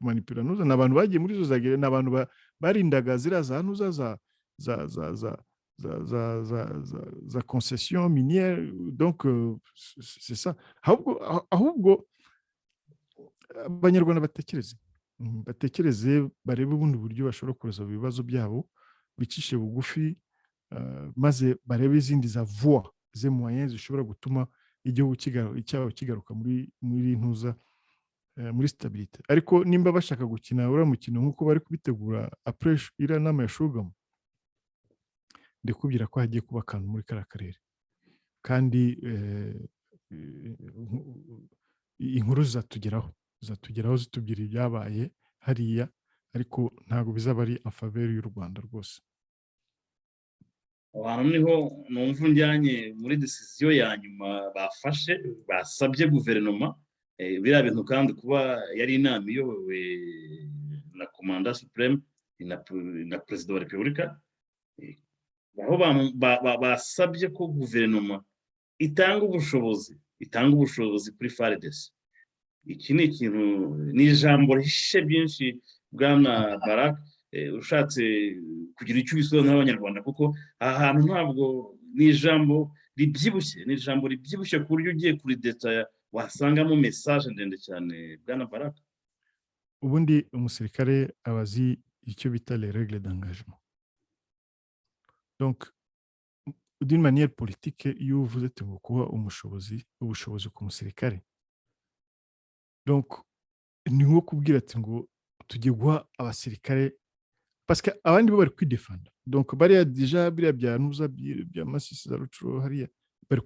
manipuler, nous n'abantu bagiye muri zo zagere, n'abantu barindaga zira za Nuza za concession minière. Donc c'est ça. Ahubwo abanyarwanda batekereze barebe ubundi buryo bashobora kuza ibibazo byabo, bicishe bugufi, maze barebe izindi za voix ze moyens zishobora gutuma igihugu cyabo kigaruka muri ntuza, muri stabilité. Ariko nimba bashaka gukina uriya mukino nk'uko bari kubitegura après iriya nama ya Shugamo, ndikubwira ko hagiye kuba akantu muri kariya karere. Kandi inkuru zitugeraho zitubwira ibyabaye hariya, ariko ntabwo bizaba ari en faveur y'u Rwanda rwose. Abantu niho numva njyanye muri decision ya nyuma bafashe, basabye guverinoma biriya bintu, kandi kuba yari inama iyobowe na komanda supreme na perezida wa repubulika, aho basabye ko guverinoma itanga ubushobozi kuri FARDC. Iki ni ikintu, ni ijambo rihishe byinshi bwana Barak, ushatse kugira icyo ubisobanura n'abanyarwanda, kuko aha hantu ntabwo ni ijambo ribyibushye ku buryo ugiye kuri detail wasangamo message ndende cyane bwana Barak. Ubundi umusirikare abazi icyo bita les règles d'engagement. Donc d'une manière politique, iyo uvuze ati ngo kuba ubushobozi ku musirikare, donc ni nko kubwira ati ngo tugiye guha abasirikare, parce que abandi bo bari kwidefanda. Donc bariya deja biriya bya Nuza bya Masisi za Rucuro hariya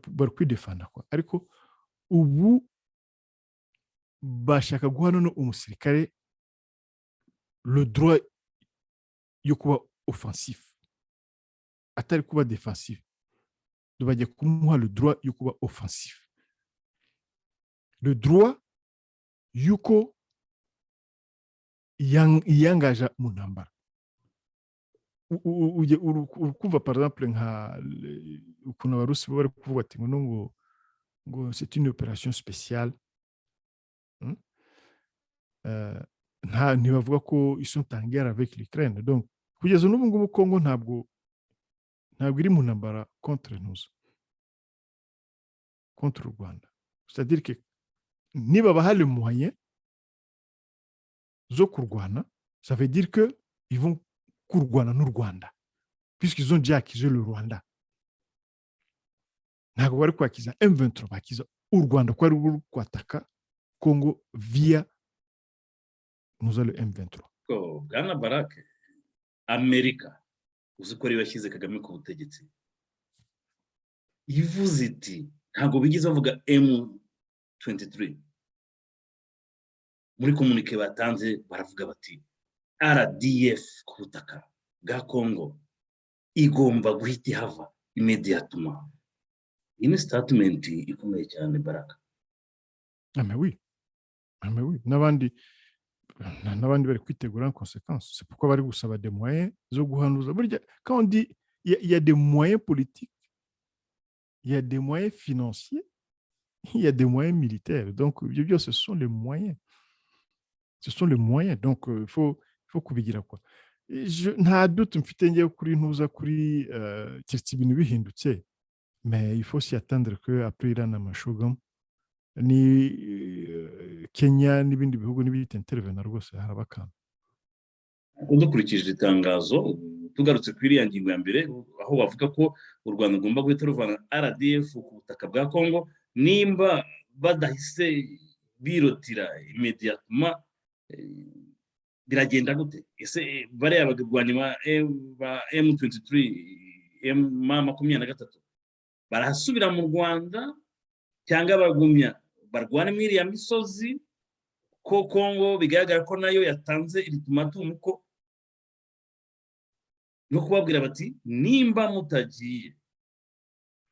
bari kwidefanda kwa, ariko ubu bashaka guha none umusirikare le droit yo kuba offensif atari kuba defensif. Bajya kumuha le droit yo kuba offensif, le droit yuko yangaja mu ntambara. Ukumva par exemple nka ukuntu abarusi bari kuvuga ati ngo c'est une opération spéciale, ntibavuga ko ils sont en guerre avec l'Ukraine. Donc kugeza n'ubu ngubu Congo ntabwo iri mu ntambara contre nous, contre le Rwanda. C'est-à-dire que niba baha le moyen zo kurwana, ça veut dire que ils vont kurwana n'u Rwanda, puisqu'ils ont déjà accusé le Rwanda. Ntabwo bari kwakiza M23, bakiza u Rwanda ko ari uru kwataka Congo via nous le M23. Bwana Barak, Amerika uzi ko yashyize Kagame ku butegetsi, ivuze iti ntabwo bigeze bavuga M23. Muri komunike batanze baravuga bati RDF ku butaka bwa Congo igomba guhita ihava immédiatement. Ini statement ikomeye cyane Baraka. Mais oui, n'abandi bari kwitegura en conséquence. C'est pourquoi bari gusaba des moyens zo guhanuza. Quand on dit il y a des moyens politiques, il y a des moyens financiers, il y a des moyens militaires. Donc, ce sont les moyens. Ce sont les moyens. Donc, il faut kubigira quoi. Nta doute mfite ngiye kuri ntuza kuri keretse ibintu bihindutse, mais il faut s'y attendre que après Iran amashuga ni Kenya n'ibindi bihugu n'ibihita intervena rwose haraba akantu. dukurikije itangazo tugarutse kuri iriya ngingo ya mbere aho bavuga ko u Rwanda rugomba guhita ruvana RDF ku butaka bwa Congo nimba badahise birotira imediatema, biragenda gute? Ese bariya bagwanyi ba M23 M23 barahasubira mu Rwanda cyangwa bagumya barwane muri iriya misozi ko Congo bigaragara ko nayo yatanze ultimatum ko no kubabwira bati nimba mutagiye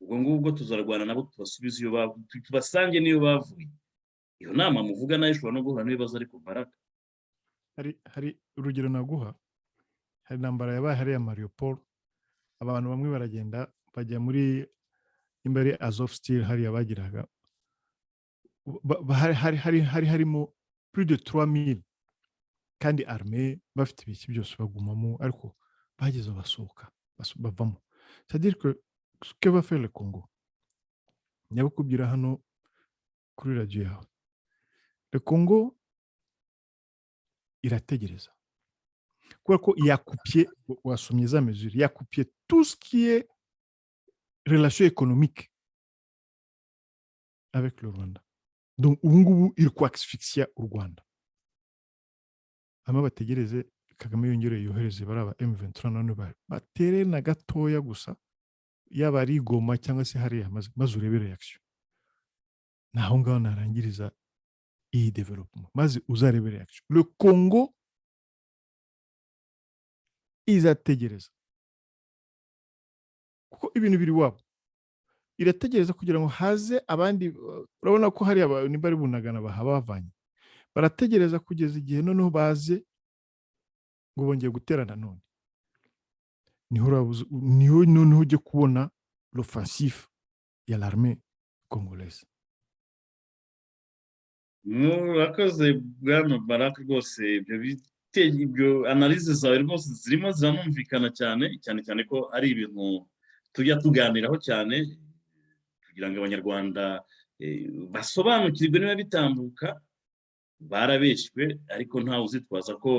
ubwo ngubwo tuzarwana nabo tubasubize iyo tubasange niyo bavuye. Iyo nama muvuga nayo ishobora no guhura n'ibibazo ariko Baraka. Hari urugero naguha, hari intambara yabaye hariya Mariupol, abantu bamwe baragenda bajya muri imbere Azov Stil hariya bagiraga hari harimo plus de 3000 kandi armée bafite ibiki byose bagumamo, ariko bageze basohoka bavamo. C'est-à-dire que ce que va faire le Congo, nyabukubwira hano kuri radio yawe, le Congo irategereza kubera ko yakupye, wasomye za mesure, yakupye tout ce qui est relation économique avec le Rwanda. Donc ubu ngubu iri kwaxfixia u Rwanda. Hama bategereze Kagame yongere yohereze baraba M23 none batere na gatoya gusa, yaba ari Goma cyangwa se hariya maze urebe reaction. Naho ngaho narangiriza iyi development maze uzarebe reaction. Le Congo izategereza kuko ibintu biri wabo, irategereza kugira ngo haze abandi. Urabona ko hari abantu bari bunagana bahabavanye, barategereza kugeza igihe noneho baze ngo bongeye guterana none, niho noneho ujye kubona l'offensif ya l'armée congolaise. Murakoze bwana Baraka rwose, ibyo analyse zawe rwose zirimo ziranumvikana cyane cyane ko ari ibintu tujya tuganiraho cyane kugira ngo abanyarwanda basobanukirwe niba bitambuka. Barabeshywe ariko ntawe uzitwaza ko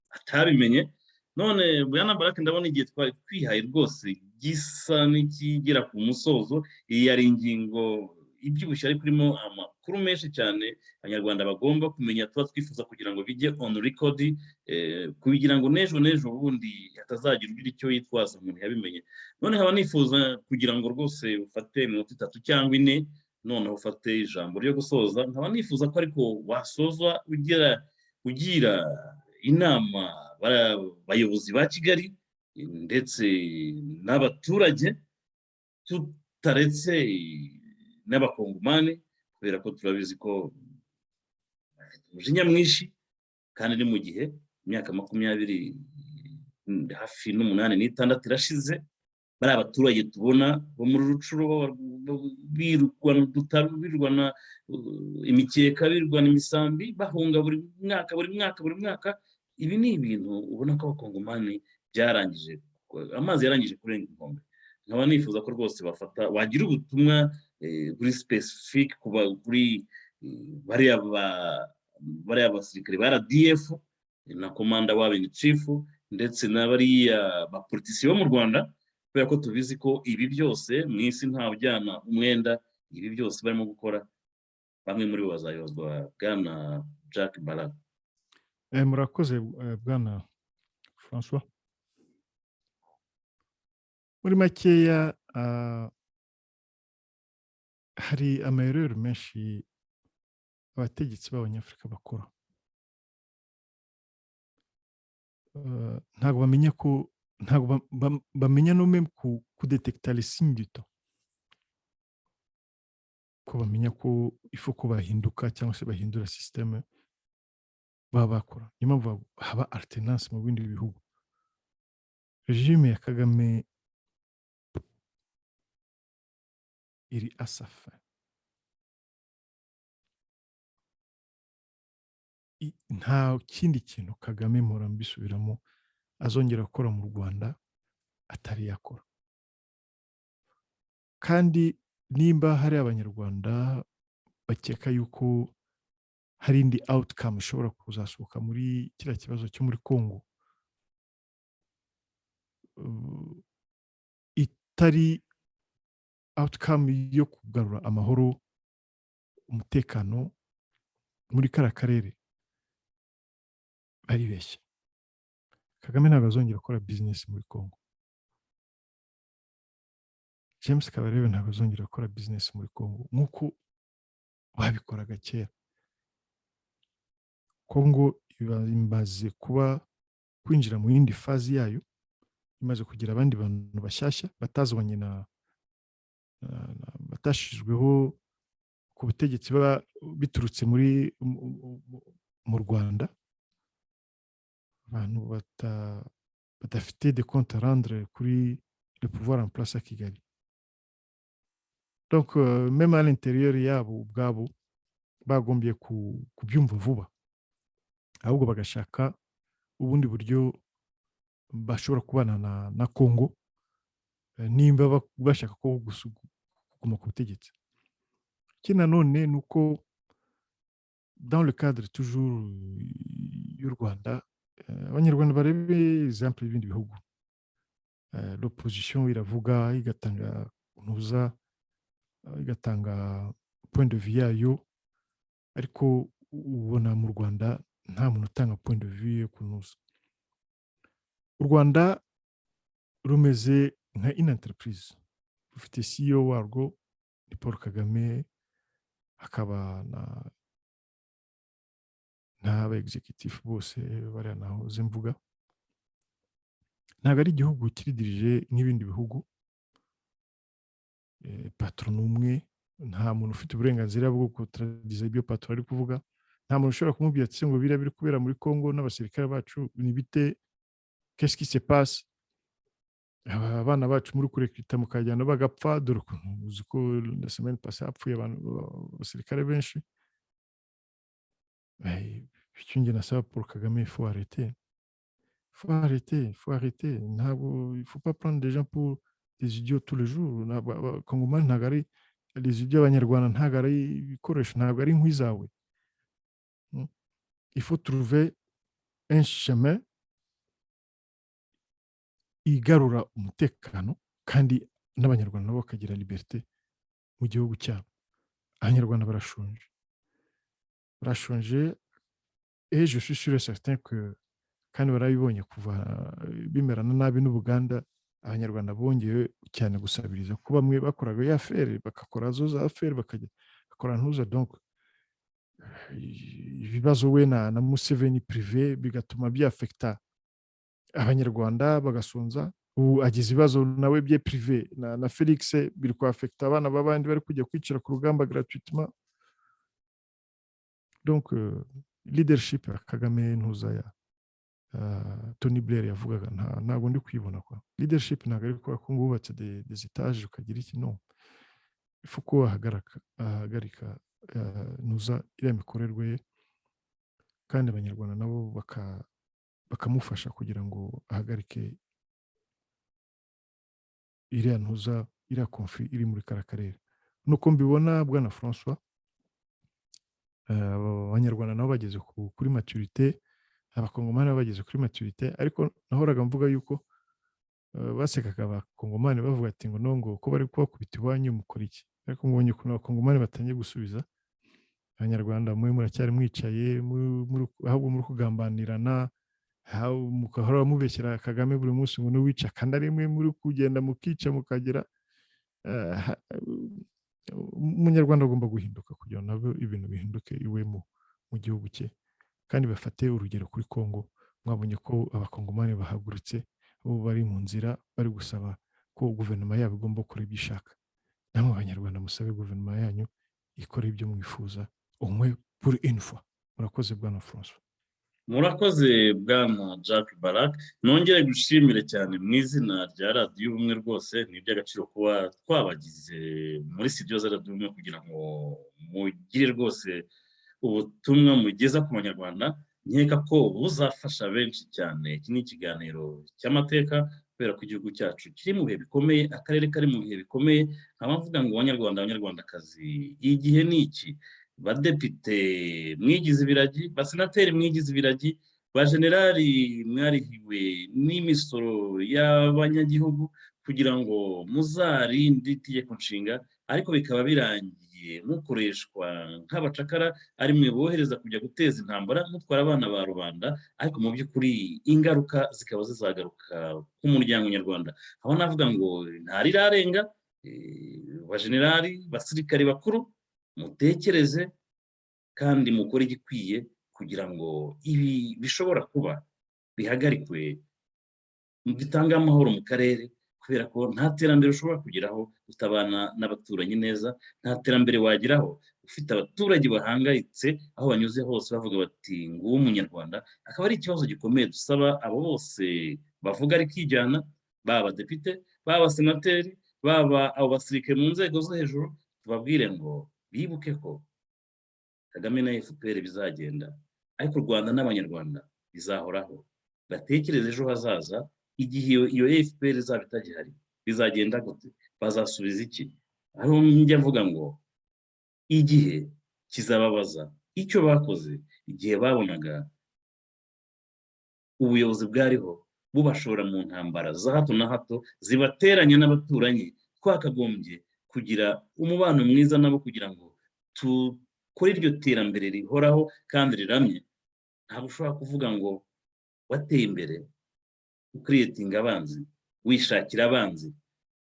atabimenye. None bwana Baraka, ndabona igihe twari twihaye rwose gisa n'ikigera ku musozo. Iyi yari ingingo ibyibushye ariko irimo amakuru menshi cyane abanyarwanda bagomba kumenya, tuba twifuza kugira ngo bijye on record, kugira ngo n'ejo bundi hatazagira ugira icyo yitwaza umuntu yabimenye. None nkaba nifuza kugira ngo rwose ufate iminota 3 cyangwa 4, noneho ufate ijambo ryo gusoza. Nkaba nifuza ko ariko wasoza ugira inama abayobozi ba Kigali ndetse n'abaturage, tutaretse n'abakongomani, kubera ko turabizi ko umujinya mwinshi kandi ni mu gihe imyaka 20 hafi n'86 irashize bari abaturage tubona bo muri Rucuro birwana imikeka, birwana imisambi, bahunga buri mwaka. Ibi ni ibintu ubona ko abakongomani byarangije, amazi yarangije kurenga inkombe. Nkaba nifuza ko rwose wagira ubutumwa kuri specific kuri bariya basirikare ba RDF na komanda wabo in chief ndetse n'abariya bapolitisi bo mu Rwanda, kubera ko tubizi ko ibi byose mu isi nta ujyana umwenda. Ibi byose barimo gukora bamwe muri bo bazayozwa. Bwana Jack Baraka. Murakoze bwana François. Muri makeya hari amayerero menshi abategetsi b'abanyafurika bakora. Ntabwo bamenya no même kudetekta les signes du temps, ko bamenya ko ifu ko bahinduka cyangwa se bahindura systeme baba bakora. Niyo mpamvu haba alternance mu bindi bihugu. Regime ya Kagame iri à sa fin. nta kindi kintu Kagame mpora mbisubiramo azongera gukora mu Rwanda atari yakora. Kandi nimba hari abanyarwanda bakeka yuko hari indi outcome ishobora kuzasohoka muri kiriya kibazo cyo muri Congo, itari outcome yo kugarura amahoro, umutekano muri kariya karere, baribeshya. Kagame ntabwo azongera gukora business muri Congo. James Kabarebe ntabwo azongera gukora business muri Congo nk'uko babikoraga kera. Congo imaze kuba kwinjira mu yindi fazi yayo, imaze kugira abandi bantu bashyashya batazwanye batashizweho ku butegetsi biturutse mu Rwanda, abantu badafite de compte à rendre kuri le pouvoir en place à Kigali. Donc même à l'intérieur yabo ubwabo bagombye kubyumva vuba, ahubwo bagashaka ubundi buryo bashobora kubana na Congo nimba bashaka ko kuguma ku butegetsi. Ikindi nanone ni uko dans le cadre toujours y'u Rwanda, abanyarwanda barebe exemple y'ibindi bihugu. L'opposition iravuga igatanga ntuza, igatanga point de vue yayo, ariko ubona mu Rwanda nta muntu utanga point de vue yo kunuza. U Rwanda rumeze nka une entreprise, rufite CEO warwo ni Paul Kagame, hakaba n'aba executive bose bariya nahoze mvuga. Ntabwo ari igihugu kiridirije nk'ibindi bihugu. Patron n'umwe, nta muntu ufite uburenganzira bwo kutradiza ibyo patron ari kuvuga. Nta muntu ushobora kumubwira ati ngo biriya biri kubera muri Congo n'abasirikare bacu ni bite, qu'est-ce qui se passe, abana bacu muri kurekrita mukajyana bagapfa, dore ukuntu uzi ko la semaine passée hapfuye abasirikare benshi. Icyo njye nasaba Paul Kagame, il faut arrêter. Il faut arrêter. Il faut pas prendre des gens pour des idiots tous les jours. Kongomani ntabwo ari les idiots, abanyarwanda ntabwo ari ibikoresho, ntabwo ari inkwi zawe. Il faut trouver un chemin igarura umutekano, kandi n'abanyarwanda nabo bakagira liberté mu gihugu cyabo. Abanyarwanda barashonje et je suis sûr et certain que kandi barabibonye kuva bimerana nabi n'Ubuganda, abanyarwanda bongeye cyane gusabiriza ko bamwe bakoraga ya affaire bagakora zo za affaire bakora ntuza. Donc ibibazo we na Museveni privé bigatuma byafekta abanyarwanda bagasonza. Ubu agize ibibazo nawe bye privé na Felix biri kwafekta abana b'abandi bari kujya kwicira ku rugamba gratuitement. Donc leadership ya Kagame ntuza ya Tony Blair yavugaga ntabwo ndi kwibona kwa leadership. Ntabwo ari ko wubatse des étages ukagira iki, no. Il faut ko ahagarika ntuza iriya mikorerwe ye, kandi abanyarwanda nabo bakamufasha kugira ngo ahagarike iriya ntuza, iriya conflit iri muri kara karere. Nuko mbibona Bwana François, abanyarwanda nabo bageze kuri maturité, abakongomani bageze kuri maturité. Ariko nahoraga mvuga yuko basekaga abakongomani bavuga ati ngo nongo ko bari kubakubita iwanyu mukora iki. Ariko mbonye ukuntu abakongomani batangiye gusubiza, abanyarwanda mwe muracyari mwicaye ahubwo muri kugambanirana, mukahora mubeshyera Kagame buri munsi ngo n'uwica, kandi ari mwe muri kugenda mukica mukagira. Umunyarwanda agomba guhinduka kugira ngo ibintu bihinduke iwe mu gihugu cye, kandi bafate urugero kuri Congo. Mwabonye ko abakongomani bahagurutse, bo bari mu nzira bari gusaba ko guverinoma yabo igomba gukora ibyo ishaka. Namwe abanyarwanda musabe guverinoma yanyu ikora ibyo mwifuza, umwe pour une fois. Murakoze Bwana François. Murakoze Bwana Jack Barak, nongere gushimire cyane mu izina rya radiyo ubumwe. Rwose ni iby'agaciro kuba twabagize muri studio za radiyo ubumwe kugira ngo mugire rwose ubutumwa mugeza ku banyarwanda nkeka ko buzafasha benshi cyane. Iki ni ikiganiro cy'amateka kubera ko igihugu cyacu kiri mu bihe bikomeye, akarere kari mu bihe bikomeye. nkaba mvuga ngo banyarwanda, abanyarwandakazi, igihe ni iki. Badepite mwigize ibiragi, basenateri mwigize ibiragi, ba generali mwarihiwe n'imisoro y'abanyagihugu kugira ngo muzarinde itegeko nshinga, ariko bikaba birangiye mukoreshwa nk'abacakara, ari mwe bohereza kujya guteza intambara mutwara abana ba rubanda, ariko mu by'ukuri ingaruka zikaba zizagaruka ku muryango nyarwanda. aho navuga ngo ntarirarenga, ba generali, basirikari bakuru, mutekereze kandi mukore igikwiye kugira ngo ibi bishobora kuba bihagarikwe, bitanga amahoro mu karere, kubera ko nta terambere ushobora kugeraho utabana n'abaturanyi neza, nta terambere wageraho ufite abaturage bahangayitse aho banyuze hose bavuga bati nguwo umunyarwanda. akaba ari ikibazo gikomeye dusaba abo bose bavuga ari kijyana, baba abadepite, baba abasenateri, baba abo basirikare mu nzego zo hejuru, tubabwire ngo bibuke ko Kagame na FPR bizagenda, ariko u Rwanda n'abanyarwanda bizahoraho. Batekereze ejo hazaza, igihe iyo FPR izaba itagihari bizagenda gute, bazasubiza iki? aho njya mvuga ngo igihe kizababaza icyo bakoze igihe babonaga ubuyobozi bwariho bubashora mu ntambara za hato na hato zibateranya n'abaturanyi. Twakagombye kugira umubano mwiza nabo kugira ngo dukore iryo terambere rihoraho kandi riramye. ntabwo ushobora kuvuga ngo wateye imbere ukiriyetinga abanzi, wishakira abanzi,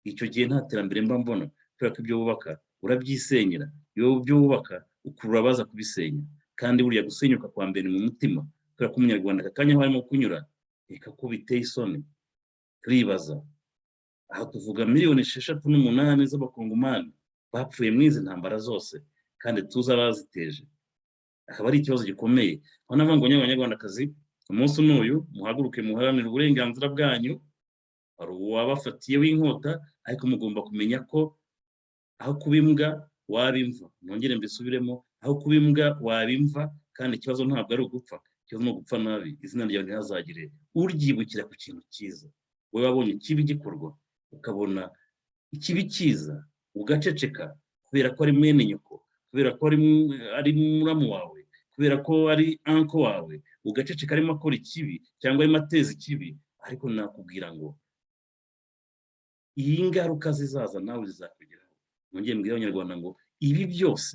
icyo gihe nta terambere mba mbona, kubera ko ibyo wubaka urabyisenyera. iyo byo wubaka ukurura abaza kubisenya, kandi buriya gusenyuka kwa mbere mu mutima, kubera ko umunyarwanda aka kanya aho arimo kunyura reka ko biteye isoni. turibaza, aho tuvuga 6.8 z'abakongomani bapfuye muri izi ntambara zose, kandi tuzi abaziteje. akaba ari ikibazo gikomeye. aho navuga ngo abanyarwandakazi, umunsi n'uyu muhaguruke muharanire uburenganzira bwanyu. hari uwabafatiye w'inkota, ariko mugomba kumenya ko aho kuba imbwa waba imva. nongere mbisubiremo, aho kuba imbwa waba imva, kandi ikibazo ntabwo ari ugupfa, ikibazo ni ugupfa nabi. izina ryawe ntihazagire uryibukira ku kintu cyiza. wowe wabonye ikibi gikorwa, ukabona ikibi cyiza, ugaceceka kubera ko ari mwene nyoko, kubera ko ari muramu wawe, kubera ko ari anko wawe, ugaceceka arimo akora ikibi cyangwa arimo ateza ikibi. ariko nakubwira ngo iyi ngaruka zizaza nawe zizakugeraho. nongeye mbwira abanyarwanda ngo ibi byose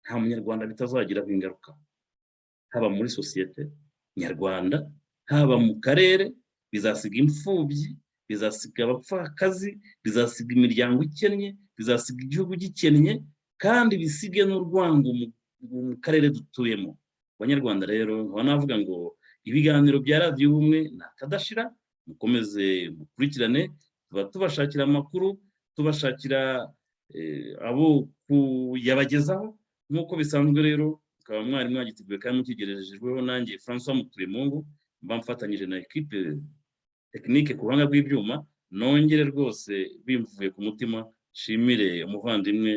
nta munyarwanda bitazagiraho ingaruka, haba muri sosiyete nyarwanda, haba mu karere. bizasiga imfubyi, bizasiga abapfakazi, bizasiga imiryango ikennye, bizasiga igihugu gikennye, kandi bisige n'urwango mu karere dutuyemo. abanyarwanda rero nkaba navuga ngo ibiganiro bya radiyo ubumwe ni akadashira, mukomeze mukurikirane. tuba tubashakira amakuru, tubashakira abo kuyabagezaho nk'uko bisanzwe. rero ukaba mwari mwagiteguye kandi mukigerejejweho nanjye François Mutuyemungu, mba mfatanyije na equipe tekinike ku buhanga bw'ibyuma. nongere rwose bimvuye ku mutima nshimire umuvandimwe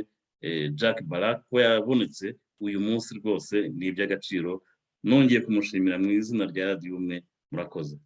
Jack Barak ko yabonetse uyu munsi, rwose ni iby'agaciro. nongeye kumushimira mu izina rya radiyo ubumwe. murakoze.